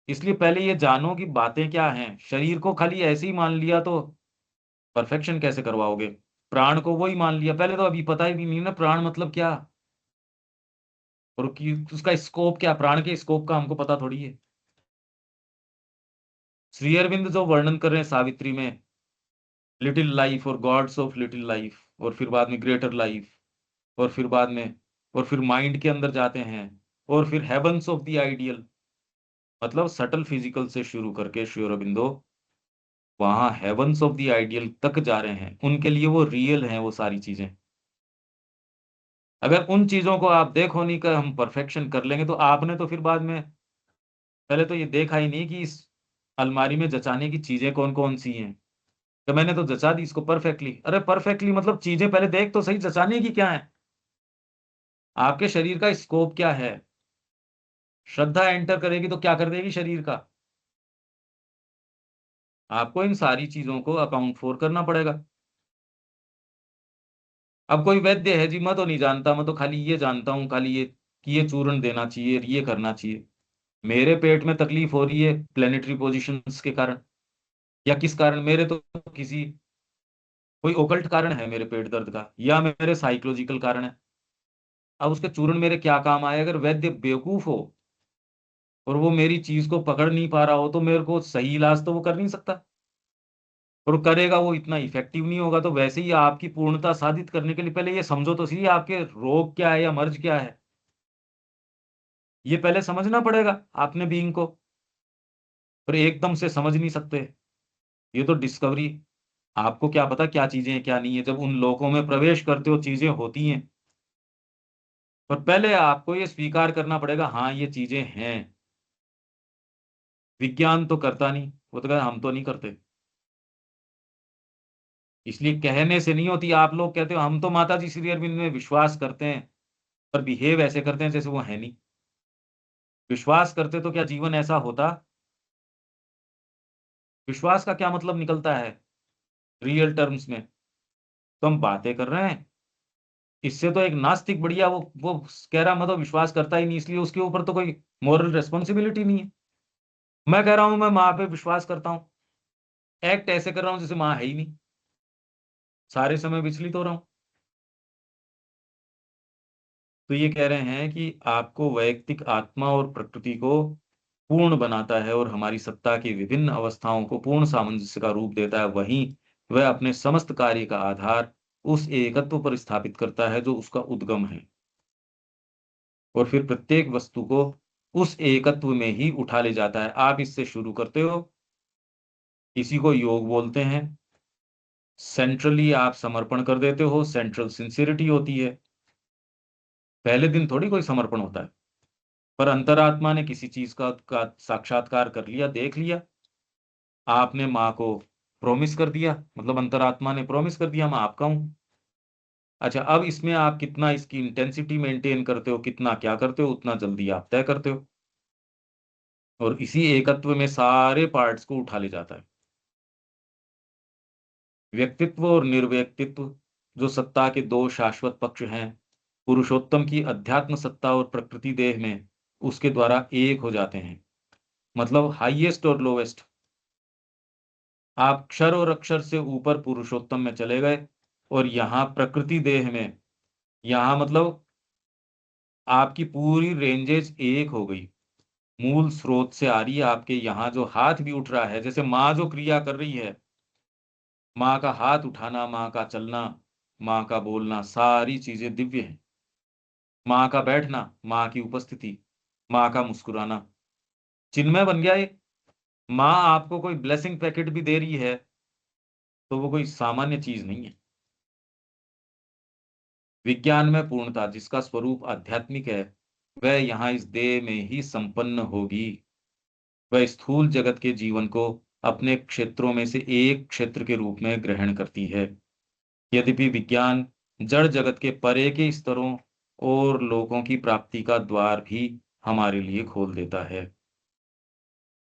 Speaker 1: इसलिए पहले ये जानो कि बातें क्या हैं। शरीर को खाली ऐसे ही मान लिया तो परफेक्शन कैसे करवाओगे? प्राण को वही मान लिया, पहले तो अभी पता ही भी नहीं ना प्राण मतलब क्या, और कि उसका स्कोप क्या, प्राण के स्कोप का हमको पता थोड़ी है। श्री अरविंद जो वर्णन कर रहे हैं सावित्री में, लिटिल लाइफ और गॉड्स ऑफ लिटिल लाइफ, और फिर बाद में ग्रेटर लाइफ, और फिर बाद में, और फिर माइंड के अंदर जाते हैं, और फिर हेवंस ऑफ द आइडियल, मतलब सटल फिजिकल से शुरू करके श्री अरविंदो वहां हेवंस ऑफ द आइडियल तक जा रहे हैं। उनके लिए वो रियल हैं वो सारी चीजें। अगर उन चीजों को आप देखो नहीं कर हम परफेक्शन कर लेंगे, तो आपने तो फिर बाद में पहले तो ये देखा ही नहीं कि इस अलमारी में जचाने की चीजें कौन कौन सी हैं। तो मैंने तो जचा दी इसको परफेक्टली। अरे परफेक्टली मतलब चीजें पहले देख तो सही, जचाने की क्या है, आपके शरीर का स्कोप क्या है। श्रद्धा एंटर करेगी तो क्या कर देगी शरीर का? आपको इन सारी चीजों को अकाउंट फॉर करना पड़ेगा। अब कोई वैद्य है जी, मैं तो नहीं जानता, मैं तो खाली ये जानता हूँ खाली ये कि ये चूर्ण देना चाहिए, ये करना चाहिए। मेरे पेट में तकलीफ हो रही है प्लेनेटरी पोजिशंस के कारण, या किस कारण, मेरे तो किसी कोई ओकल्ट कारण है मेरे पेट दर्द का, या मेरे साइकोलॉजिकल कारण है। अब उसके चूर्ण मेरे क्या काम आए? अगर वैद्य बेवकूफ हो और वो मेरी चीज को पकड़ नहीं पा रहा हो, तो मेरे को सही इलाज तो वो कर नहीं सकता, और करेगा वो इतना इफेक्टिव नहीं होगा। तो वैसे ही आपकी पूर्णता साधित करने के लिए पहले ये समझो तो सही आपके रोग क्या है या मर्ज क्या है, ये पहले समझना पड़ेगा आपने बीइंग को। पर एकदम से समझ नहीं सकते, ये तो डिस्कवरी, आपको क्या पता क्या चीजें हैं क्या नहीं है। जब उन लोकों में प्रवेश करते हो चीजें होती हैं, पर पहले आपको ये स्वीकार करना पड़ेगा हाँ ये चीजें हैं। विज्ञान तो करता नहीं, वो तो कहता हम तो नहीं करते। इसलिए कहने से नहीं होती। आप लोग कहते हो हम तो माता जी श्री अरविंद में विश्वास करते हैं, पर बिहेव ऐसे करते हैं जैसे वो है नहीं। विश्वास करते तो क्या जीवन ऐसा होता? विश्वास का क्या मतलब निकलता है रियल टर्म्स में? तो हम बातें कर रहे हैं, इससे तो एक नास्तिक बढ़िया वो कह रहा मैं तो विश्वास करता ही नहीं, इसलिए उसके ऊपर तो कोई मॉरल रेस्पॉन्सिबिलिटी नहीं है। मैं कह रहा हूं मैं माँ पे विश्वास करता हूं, एक्ट ऐसे कर रहा हूं जैसे माँ है ही नहीं, सारे समय विचलित हो रहा हूं। तो ये कह रहे हैं कि आपको वैयक्तिक आत्मा और प्रकृति को पूर्ण बनाता है और हमारी सत्ता की विभिन्न अवस्थाओं को पूर्ण सामंजस्य का रूप देता है। वहीं वह अपने समस्त कार्य का आधार उस एकत्व पर स्थापित करता है जो उसका उद्गम है, और फिर प्रत्येक वस्तु को उस एकत्व में ही उठा ले जाता है। आप इससे शुरू करते हो, इसी को योग बोलते हैं। सेंट्रली आप समर्पण कर देते हो, सेंट्रल सिंसियरिटी होती है। पहले दिन थोड़ी कोई समर्पण होता है, पर अंतरात्मा ने किसी चीज का साक्षात्कार कर लिया, देख लिया। आपने माँ को प्रॉमिस कर दिया, मतलब अंतरात्मा ने प्रॉमिस कर दिया मैं आपका हूं। अच्छा, अब इसमें आप कितना इसकी इंटेंसिटी मेंटेन करते हो, कितना क्या करते हो, उतना जल्दी आप तय करते हो, और इसी एकत्व में सारे पार्ट्स को उठा ले जाता है। व्यक्तित्व और निर्व्यक्तित्व जो सत्ता के दो शाश्वत पक्ष हैं, पुरुषोत्तम की अध्यात्म सत्ता और प्रकृति देह में उसके द्वारा एक हो जाते हैं। मतलब हाईएस्ट और लोवेस्ट, आप क्षर और अक्षर से ऊपर पुरुषोत्तम में चले गए, और यहाँ प्रकृति देह में, यहाँ मतलब आपकी पूरी रेंजेज एक हो गई, मूल स्रोत से आ रही है। आपके यहाँ जो हाथ भी उठ रहा है, जैसे माँ जो क्रिया कर रही है, माँ का हाथ उठाना, माँ का चलना, माँ का बोलना, सारी चीजें दिव्य हैं। माँ का बैठना, माँ की उपस्थिति, माँ का मुस्कुराना, चिन्मय बन गया ये। माँ आपको कोई ब्लेसिंग पैकेट भी दे रही है तो वो कोई सामान्य चीज नहीं है। विज्ञान में पूर्णता, जिसका स्वरूप आध्यात्मिक है, वह यहाँ इस देह में ही संपन्न होगी। वह स्थूल जगत के जीवन को अपने क्षेत्रों में से एक क्षेत्र के रूप में ग्रहण करती है। यद्यपि विज्ञान जड़ जगत के परे के स्तरों और लोगों की प्राप्ति का द्वार भी हमारे लिए खोल देता है।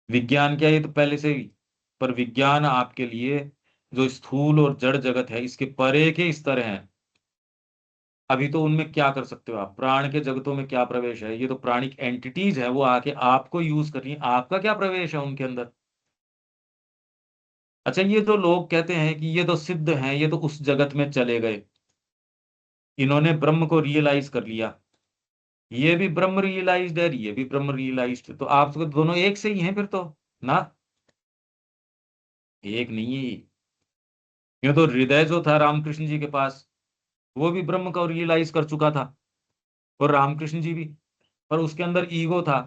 Speaker 1: विज्ञान क्या, ये तो पहले से ही, पर विज्ञान आपके लिए जो स्थूल और जड़ जगत है, इसके परे के स्तर हैं। अभी तो उनमें क्या कर सकते हो आप, प्राण के जगतों में क्या प्रवेश है, ये तो प्राणिक एंटिटीज है, वो आके आपको यूज कर रही है, आपका क्या प्रवेश है उनके अंदर। अच्छा, ये जो लोग कहते हैं कि ये तो सिद्ध हैं, ये तो उस जगत में चले गए, इन्होंने ब्रह्म को रियलाइज कर लिया, ये भी ब्रह्म रियलाइज्ड है, ये भी ब्रह्म रियलाइज्ड, तो आप तो दोनों एक से ही हैं फिर तो ना। एक नहीं है ये। यूं तो हृदय जो था रामकृष्ण जी के पास, वो भी ब्रह्म को रियलाइज कर चुका था, और रामकृष्ण जी भी, पर उसके अंदर ईगो था।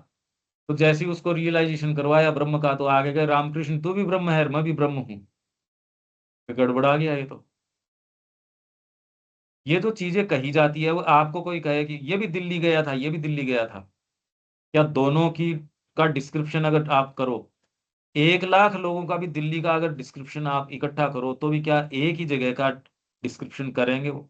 Speaker 1: तो जैसे ही उसको रियलाइजेशन करवाया ब्रह्म का, तो आगे गए रामकृष्ण, तू भी ब्रह्म है, मैं भी ब्रह्म हूं। फिर गड़बड़ा गया ये तो। ये तो चीजें कही जाती है, वो आपको कोई कहे कि ये भी दिल्ली गया था, ये भी दिल्ली गया था, क्या दोनों की का डिस्क्रिप्शन अगर आप करो, 1 लाख लोगों का भी दिल्ली का अगर डिस्क्रिप्शन आप इकट्ठा करो, तो भी क्या एक ही जगह का डिस्क्रिप्शन करेंगे वो।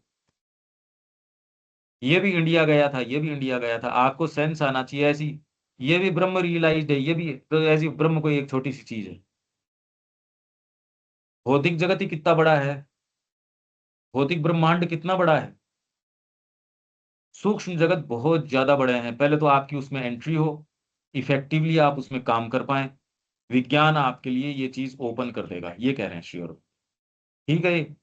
Speaker 1: ये भी इंडिया गया था, ये भी इंडिया गया था, आपको सेंस आना चाहिए ऐसी। ये भी ब्रह्म रियलाइज्ड है, ये भी तो ऐसी ब्रह्म कोई एक छोटी सी चीज है। भौतिक जगत ही कितना बड़ा है, भौतिक ब्रह्मांड कितना बड़ा है, सूक्ष्म जगत बहुत ज्यादा बड़े हैं। पहले तो आपकी उसमें एंट्री हो, इफेक्टिवली आप उसमें काम कर पाए, विज्ञान आपके लिए ये चीज ओपन कर देगा, ये कह रहे हैं श्री अरविंद। ठीक है।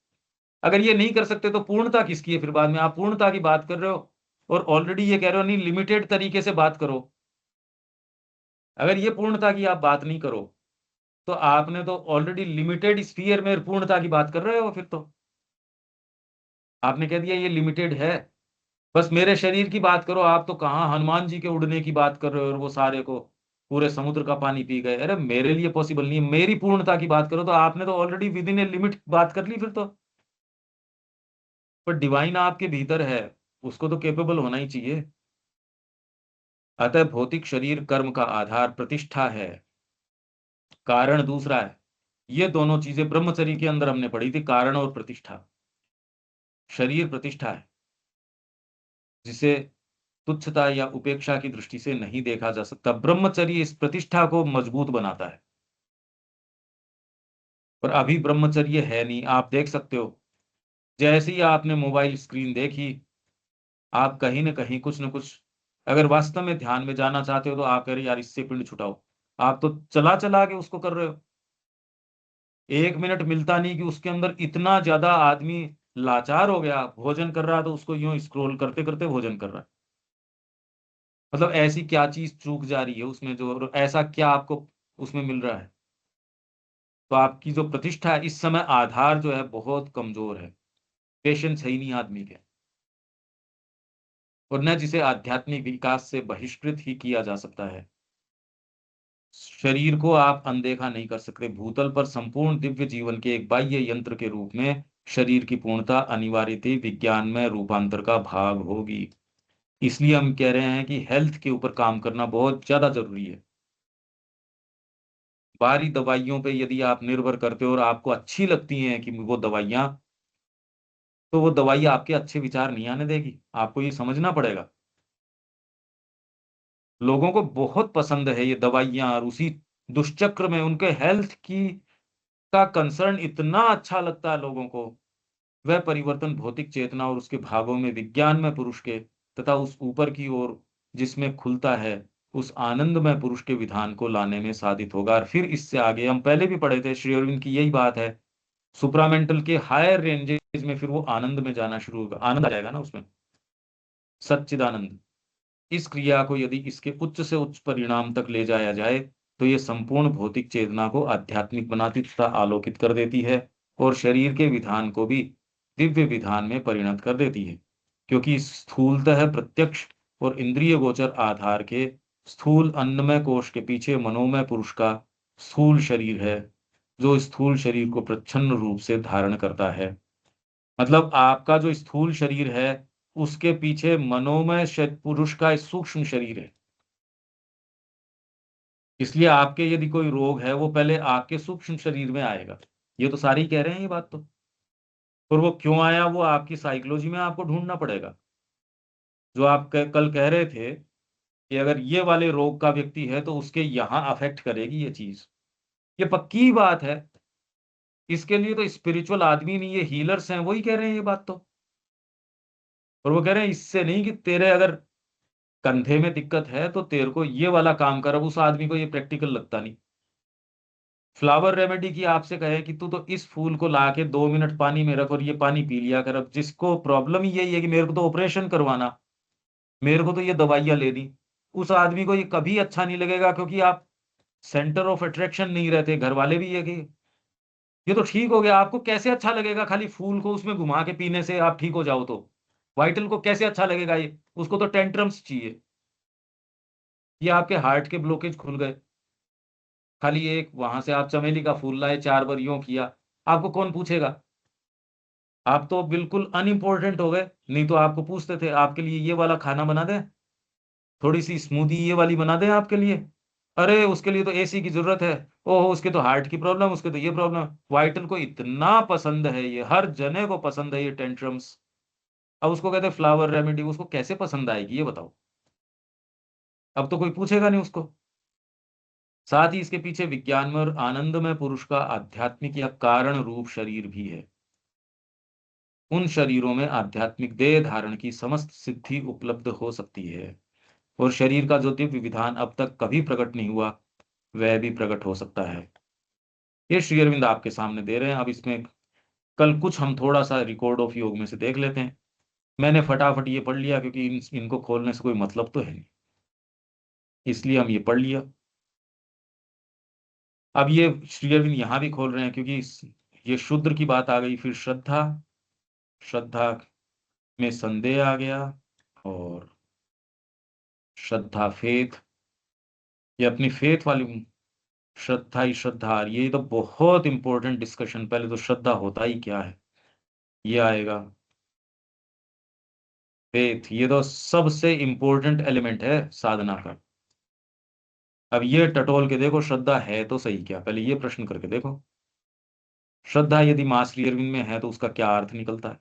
Speaker 1: अगर ये नहीं कर सकते तो पूर्णता किसकी है फिर, बाद में आप पूर्णता की बात कर रहे हो, और ऑलरेडी ये कह रहे हो नहीं, लिमिटेड तरीके से बात करो। अगर ये पूर्णता की आप बात नहीं करो, तो आपने तो ऑलरेडी लिमिटेड स्फीयर में पूर्णता की बात कर रहे हो। फिर तो आपने कह दिया ये लिमिटेड है, बस मेरे शरीर की बात करो। आप तो कहाँ हनुमान जी के उड़ने की बात कर रहे हो, और वो सारे को पूरे समुद्र का पानी पी गए। अरे मेरे लिए पॉसिबल नहीं है, मेरी पूर्णता की बात करो। तो आपने तो already with in a limit बात कर ली फिर तो। पर डिवाइन आपके भीतर है, उसको तो केपेबल होना ही चाहिए। अतः भौतिक शरीर कर्म का आधार प्रतिष्ठा है, कारण दूसरा है। ये दोनों चीजें ब्रह्मचर्य के अंदर हमने पढ़ी थी, कारण और प्रतिष्ठा। शरीर प्रतिष्ठा है, जिसे तुच्छता या उपेक्षा की दृष्टि से नहीं देखा जा सकता। ब्रह्मचर्य इस प्रतिष्ठा को मजबूत बनाता है, पर अभी ब्रह्मचर्य है नहीं। आप देख सकते हो, जैसे ही आपने मोबाइल स्क्रीन देखी, आप कहीं ना कहीं कुछ ना कुछ, अगर वास्तव में ध्यान में जाना चाहते हो, तो आप कह रहे यार इससे पिंड छुटाओ। आप तो चला चला के उसको कर रहे हो, 1 मिनट मिलता नहीं कि उसके अंदर इतना ज्यादा आदमी लाचार हो गया। भोजन कर रहा तो उसको यूं स्क्रॉल करते करते भोजन कर रहा है। मतलब ऐसी क्या चीज चूक जा रही है उसमें, जो ऐसा क्या आपको उसमें मिल रहा है। तो आपकी जो प्रतिष्ठा है इस समय, आधार जो है बहुत कमजोर है, पेशेंस है ही नहीं आदमी के, और न जिसे आध्यात्मिक विकास से बहिष्कृत ही किया जा सकता है। शरीर को आप अनदेखा नहीं कर सकते। भूतल पर संपूर्ण दिव्य जीवन के एक बाह्य यंत्र के रूप में शरीर की पूर्णता अनिवार्यतः विज्ञान में रूपांतर का भाग होगी। इसलिए हम कह रहे हैं कि हेल्थ के ऊपर काम करना बहुत ज्यादा जरूरी है। बाहरी दवाइयों पे यदि आप निर्भर करते हो और आपको अच्छी लगती हैं कि वो दवाइयां, तो वो दवाई आपके अच्छे विचार नहीं आने देगी, आपको ये समझना पड़ेगा। लोगों को बहुत पसंद है ये दवाइयां, और उसी दुष्चक्र में उनके हेल्थ की का कंसर्न इतना अच्छा लगता है लोगों को। वह परिवर्तन भौतिक चेतना और उसके भागों में विज्ञान में पुरुष के तथा उस ऊपर की ओर जिसमें खुलता है, उस आनंदमय पुरुष के विधान को लाने में साधित होगा। और फिर इससे आगे हम पहले भी पढ़े थे, श्री अरविंद की यही बात है, सुप्रामेंटल के हायर रेंजेस में फिर वो आनंद में जाना शुरू होगा, आनंद आ जाएगा ना उसमें, सच्चिदानंद। इस क्रिया को यदि इसके उच्च से उच्च परिणाम तक ले जाया जाए तो ये संपूर्ण भौतिक चेतना को आध्यात्मिक बनाती तथा आलोकित कर देती है और शरीर के विधान को भी दिव्य विधान में परिणत कर देती है, क्योंकि स्थूलतः प्रत्यक्ष और इंद्रिय गोचर आधार के स्थूल अन्नमय कोश के पीछे मनोमय पुरुष का स्थूल शरीर है, जो स्थूल शरीर को प्रच्छन्न रूप से धारण करता है। मतलब आपका जो स्थूल शरीर है उसके पीछे मनोमय पुरुष का सूक्ष्म शरीर है। इसलिए आपके यदि कोई रोग है वो पहले आपके सूक्ष्म शरीर में आएगा। ये तो सारे ही कह रहे हैं ये बात तो। और वो क्यों आया वो आपकी साइकोलॉजी में आपको ढूंढना पड़ेगा। जो आप कल कह रहे थे कि अगर ये वाले रोग का व्यक्ति है तो उसके यहां अफेक्ट करेगी ये चीज, ये पक्की बात है। इसके लिए तो स्पिरिचुअल आदमी नहीं, ये हीलर्स हैं वही कह रहे हैं ये बात तो। और वो कह रहे हैं इससे नहीं कि तेरे अगर कंधे में दिक्कत है तो तेरे को ये वाला काम कर, अब उस आदमी को ये प्रैक्टिकल लगता नहीं। फ्लावर रेमेडी की आपसे कहे कि तू तो इस फूल को लाके 2 मिनट पानी में रख और ये पानी पी लिया कर, अब जिसको प्रॉब्लम ही यही है कि मेरे को तो ऑपरेशन करवाना, मेरे को तो ये दवाइयां लेनी, उस आदमी को ये कभी अच्छा नहीं लगेगा, क्योंकि आप सेंटर ऑफ अट्रैक्शन नहीं रहते। घर वाले भी ये कि ये तो ठीक हो गया, आपको कैसे अच्छा लगेगा खाली फूल को उसमें घुमा के पीने से आप ठीक हो जाओ तो? वाइटल को कैसे अच्छा लगेगा ये? उसको तो टेंट्रम्स चाहिए। ये आपके हार्ट के ब्लॉकेज खुल गए, खाली एक वहां से आप चमेली का फूल लाए 4 बार यूं किया, आपको कौन पूछेगा? आप तो बिल्कुल अनइम्पोर्टेंट हो गए। नहीं तो आपको पूछते थे आपके लिए ये वाला खाना बना दें, थोड़ी सी स्मूदी ये वाली बना दें आपके लिए, अरे उसके लिए तो एसी की जरूरत है, ओहो उसके तो हार्ट की प्रॉब्लम, उसके तो ये प्रॉब्लम। वाइटल को इतना पसंद है ये, हर जने को पसंद है ये टेंट्रम्स। अब उसको कहते हैं फ्लावर रेमेडी, उसको कैसे पसंद आएगी ये बताओ? अब तो कोई पूछेगा नहीं उसको। साथ ही इसके पीछे विज्ञान में और आनंदमय पुरुष का आध्यात्मिक या कारण रूप शरीर भी है। उन शरीरों में आध्यात्मिक देह धारण की समस्त सिद्धि उपलब्ध हो सकती है और शरीर का जो दिव्य विधान अब तक कभी प्रकट नहीं हुआ वह भी प्रकट हो सकता है। ये श्री अरविंद आपके सामने दे रहे हैं। अब इसमें कल कुछ हम थोड़ा सा रिकॉर्ड ऑफ योग में से देख लेते हैं। मैंने फटाफट ये पढ़ लिया क्योंकि इनको खोलने से कोई मतलब तो है नहीं, इसलिए हम ये पढ़ लिया। अब ये श्री अरविंद यहां भी खोल रहे हैं क्योंकि ये शूद्र की बात आ गई, फिर श्रद्धा, श्रद्धा में संदेह आ गया, और श्रद्धा फेथ, ये अपनी फेथ वाली श्रद्धा ही श्रद्धा। ये तो बहुत इंपॉर्टेंट डिस्कशन, पहले तो श्रद्धा होता ही क्या है ये आएगा। फेथ ये तो सबसे इंपॉर्टेंट एलिमेंट है साधना का। अब ये टटोल के देखो श्रद्धा है तो सही क्या, पहले ये प्रश्न करके देखो। श्रद्धा यदि मां श्री अरविंद में है तो उसका क्या अर्थ निकलता है?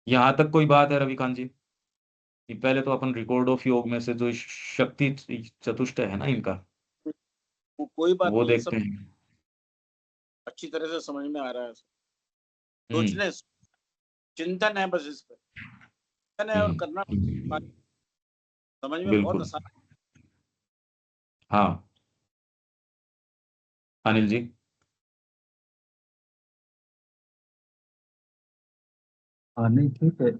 Speaker 1: यहां तक कोई बात है रविकांत जी? कि पहले तो अपन रिकॉर्ड ऑफ योग में से जो शक्ति चतुष्टय है ना इनका,
Speaker 4: वो कोई बात
Speaker 1: वो
Speaker 4: नहीं,
Speaker 1: देखते
Speaker 4: सब
Speaker 1: हैं।
Speaker 4: अच्छी तरह से समझ में आ रहा है।
Speaker 1: हम्म
Speaker 4: सोचने चिंतन है बस, इस पर चिंतन है और करना समझ में बहुत
Speaker 1: बिल्कुल।
Speaker 4: आसान।
Speaker 1: हाँ अनिल जी।
Speaker 3: हाँ नहीं ठीक है,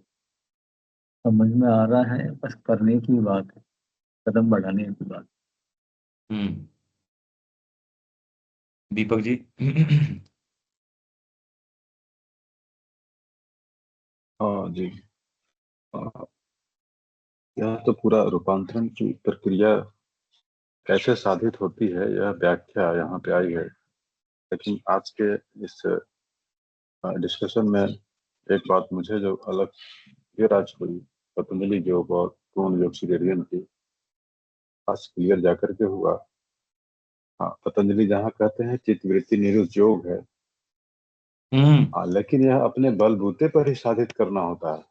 Speaker 3: समझ में आ रहा है, बस करने की बात है, कदम बढ़ाने की बात।
Speaker 1: हम्म दीपक जी।
Speaker 5: हाँ जी। हाँ, यह तो पूरा रूपांतरण की प्रक्रिया कैसे साधित होती है यह व्याख्या यहाँ पे आई है। लेकिन आज के इस डिस्कशन में एक बात मुझे जो अलग क्लियर आज हुई, पतंजलि योग और पूर्ण योग श्री अरविंद की आज क्लियर जाकर के हुआ। हाँ, पतंजलि जहाँ कहते हैं चित्तवृत्ति निरुद्ध योग है, हाँ, लेकिन यह अपने बलबूते पर ही साधित करना होता है।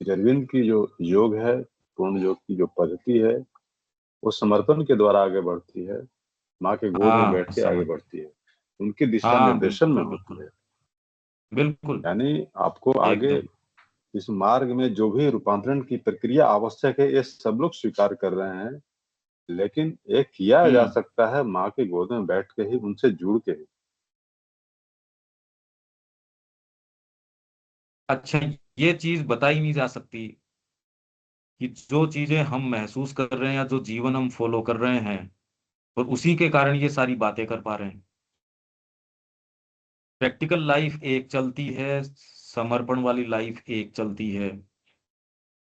Speaker 5: श्री अरविंद की जो योग है, पूर्ण योग की जो पद्धति है, वो समर्पण के द्वारा आगे बढ़ती है, माँ के गोद में बैठ
Speaker 1: हाँ
Speaker 5: के आगे
Speaker 1: समझ,
Speaker 5: बढ़ती है, उनके दिशा
Speaker 1: हाँ
Speaker 5: निर्देशन में
Speaker 1: बिल्कुल
Speaker 5: होती
Speaker 1: बिल्कुल
Speaker 5: है।
Speaker 1: बिल्कुल
Speaker 5: यानी आपको आगे
Speaker 1: एकदम।
Speaker 5: इस मार्ग में जो भी रूपांतरण की प्रक्रिया आवश्यक है ये सब लोग स्वीकार कर रहे हैं, लेकिन ये किया जा सकता है माँ की गोद में बैठ के ही, उनसे जुड़ के ही।
Speaker 1: अच्छा, ये चीज बताई नहीं जा सकती कि जो चीजें हम महसूस कर रहे हैं या जो जीवन हम फॉलो कर रहे हैं और उसी के कारण ये सारी बातें कर पा रहे हैं। प्रैक्टिकल लाइफ एक चलती है, समर्पण वाली लाइफ एक चलती है।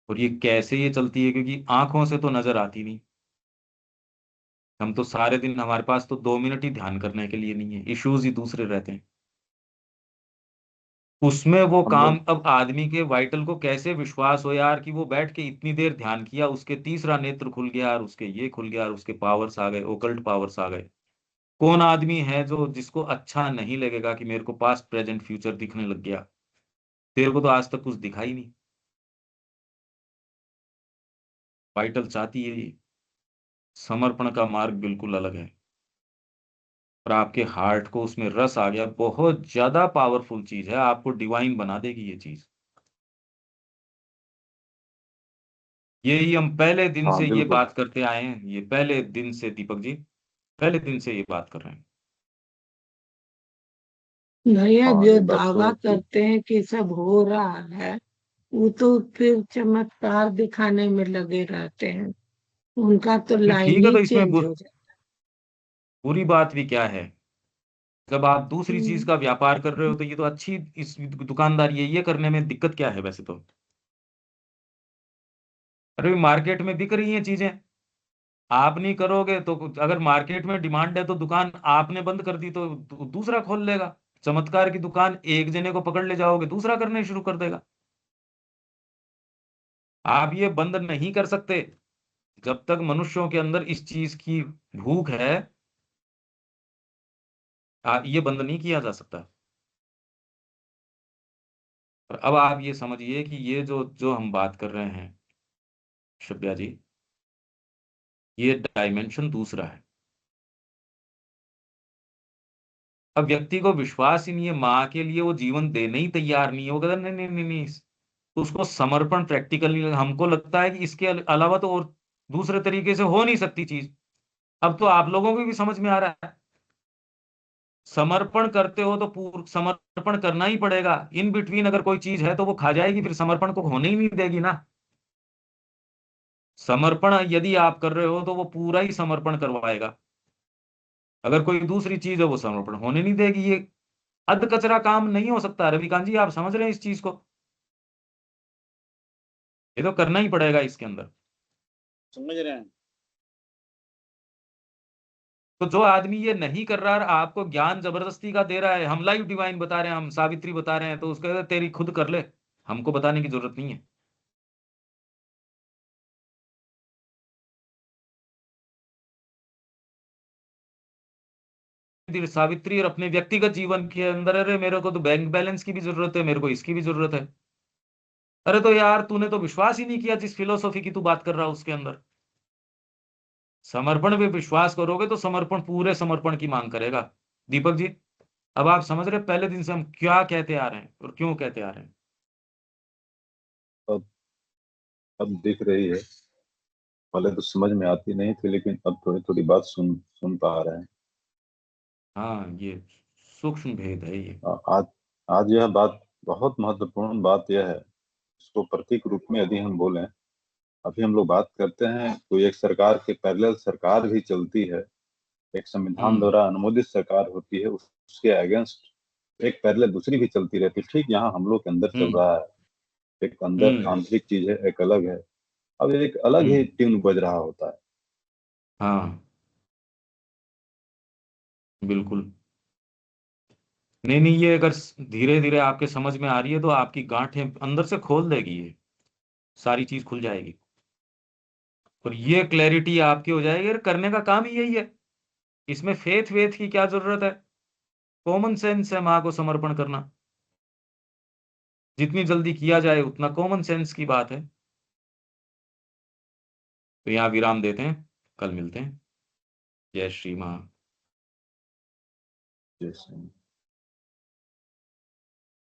Speaker 1: और ये कैसे ये चलती है, क्योंकि आंखों से तो नजर आती नहीं। हम तो सारे दिन, हमारे पास तो 2 मिनट ही ध्यान करने के लिए नहीं है, इश्यूज ही दूसरे रहते हैं। उसमें वो
Speaker 5: हम
Speaker 1: काम,
Speaker 5: लोग
Speaker 1: अब आदमी के वाइटल को कैसे विश्वास हो यार कि वो बैठ के इतनी देर ध्यान किया, उसके तीसरा नेत्र खुल गया और उसके ये खुल गया और उसके पावर्स आ गए, ओकल्ट पावर्स आ गए। कौन आदमी है जो, जिसको अच्छा नहीं लगेगा कि मेरे को पास्ट प्रेजेंट फ्यूचर दिखने लग गया? तेरे को तो आज तक कुछ दिखा ही नहीं। वाइटल चाहती है ये। समर्पण का मार्ग बिल्कुल अलग है। और आपके हार्ट को उसमें रस आ गया, बहुत ज्यादा पावरफुल चीज है, आपको डिवाइन बना देगी ये चीज। यही हम पहले दिन
Speaker 5: हाँ
Speaker 1: से ये
Speaker 5: बिल्कुल।
Speaker 1: बात करते आए हैं, ये पहले दिन से, दीपक जी, पहले दिन से ये बात कर रहे हैं।
Speaker 2: भैया
Speaker 5: हाँ
Speaker 2: जो
Speaker 5: ये बात
Speaker 2: दावा
Speaker 5: तो ठीक।
Speaker 2: करते हैं कि सब हो रहा है, वो तो फिर चमत्कार दिखाने में लगे रहते हैं। उनका तो
Speaker 1: नहीं
Speaker 2: लाइन
Speaker 1: ठीक है,
Speaker 2: ही
Speaker 1: तो इसमें
Speaker 2: चेंज हो जाता
Speaker 1: बुरी बात भी क्या है? जब आप दूसरी
Speaker 2: है।
Speaker 1: चीज का व्यापार कर रहे हो तो ये तो अच्छी, इस दुकानदारी है, ये करने में दिक्कत क्या है वैसे तो? अरे मार्केट में बिक रही हैं चीजें, आप नहीं करोगे तो अगर मार्केट में डिमांड है तो दुकान आपने बंद कर दी तो दूसरा खोल लेगा। चमत्कार की दुकान एक जने को पकड़ ले जाओगे, दूसरा करने शुरू कर देगा। आप ये बंद नहीं कर सकते। जब तक मनुष्यों के अंदर इस चीज की भूख है, ये बंद नहीं किया जा सकता। और अब आप ये समझिए कि ये जो जो हम बात कर रहे हैं शिव्या जी, ये डायमेंशन दूसरा है। अब व्यक्ति को विश्वास ही नहीं है, माँ के लिए वो जीवन देने ही तैयार नहीं है, वो कहता नहीं नहीं नहीं नहीं। उसको समर्पण प्रैक्टिकली हमको लगता है कि इसके अलावा तो और दूसरे तरीके से हो नहीं सकती चीज। अब तो आप लोगों को भी समझ में आ रहा है, समर्पण करते हो तो पूर्ण समर्पण करना ही पड़ेगा। इन बिटवीन अगर कोई चीज है तो वो खा जाएगी, फिर समर्पण को होने ही नहीं देगी ना। समर्पण यदि आप कर रहे हो तो वो पूरा ही समर्पण करवाएगा। अगर कोई दूसरी चीज है वो समर्पण होने नहीं देगी। ये अध कचरा काम नहीं हो सकता रविकांत जी, आप समझ रहे हैं इस चीज को? ये तो करना ही पड़ेगा इसके अंदर।
Speaker 4: समझ रहे हैं।
Speaker 1: तो जो आदमी ये नहीं कर रहा और आपको ज्ञान जबरदस्ती का दे रहा है, हम लाइव डिवाइन बता रहे हैं, हम सावित्री बता रहे हैं, तो उसका तेरी खुद कर ले, हमको बताने की जरूरत नहीं है। सावित्री और अपने व्यक्तिगत जीवन के अंदर, अरे मेरे को तो बैंक बैलेंस की भी जरूरत है, मेरे को इसकी भी जरूरत है। अरे तो यार तूने तो विश्वास ही नहीं किया जिस फिलोसॉफी की तू बात कर रहा है उसके अंदर। समर्पण पे विश्वास करोगे तो समर्पण पूरे समर्पण की मांग करेगा। दीपक जी, अब आप समझ रहे पहले दिन से हम क्या कहते आ रहे हैं और क्यों कहते आ रहे हैं?
Speaker 5: अब अब दिख रही है। पहले तो समझ में आती नहीं थी, लेकिन अब थोड़ी थोड़ी बात सुन सुन पा रहे हैं।
Speaker 1: हाँ, ये सूक्ष्म भेद है ये।
Speaker 5: आज आज यह बात, बहुत महत्वपूर्ण बात यह है, इसको प्रतीक रूप में यदि हम बोलें, अभी हम लोग बात करते हैं कोई एक सरकार के पैरेलल सरकार भी चलती है, एक संविधान
Speaker 1: हम्म।
Speaker 5: द्वारा अनुमोदित सरकार होती है, उसके अगेंस्ट एक पैरेलल दूसरी भी चलती रहती है। ठीक यहाँ हम लोग के अंदर चल
Speaker 1: हम्म।
Speaker 5: रहा है, एक अंदर
Speaker 1: हम्म।
Speaker 5: आंतरिक चीज है, एक अलग है। अब एक अलग ही
Speaker 1: हम्म।
Speaker 5: ट्यून बज रहा होता है।
Speaker 1: हाँ, बिल्कुल। नहीं नहीं, ये अगर धीरे धीरे आपके समझ में आ रही है तो आपकी गांठें अंदर से खोल देगी ये, सारी चीज खुल जाएगी। और ये क्लैरिटी आपकी हो जाएगी, और करने का काम ही यही है। इसमें फेथ वेथ की क्या जरूरत है? कॉमन सेंस है माँ को समर्पण करना। जितनी जल्दी किया जाए उतना कॉमन सेंस की बात है। तो यहाँ विराम देते हैं, कल मिलते हैं। जय श्री माँ।
Speaker 5: जैसे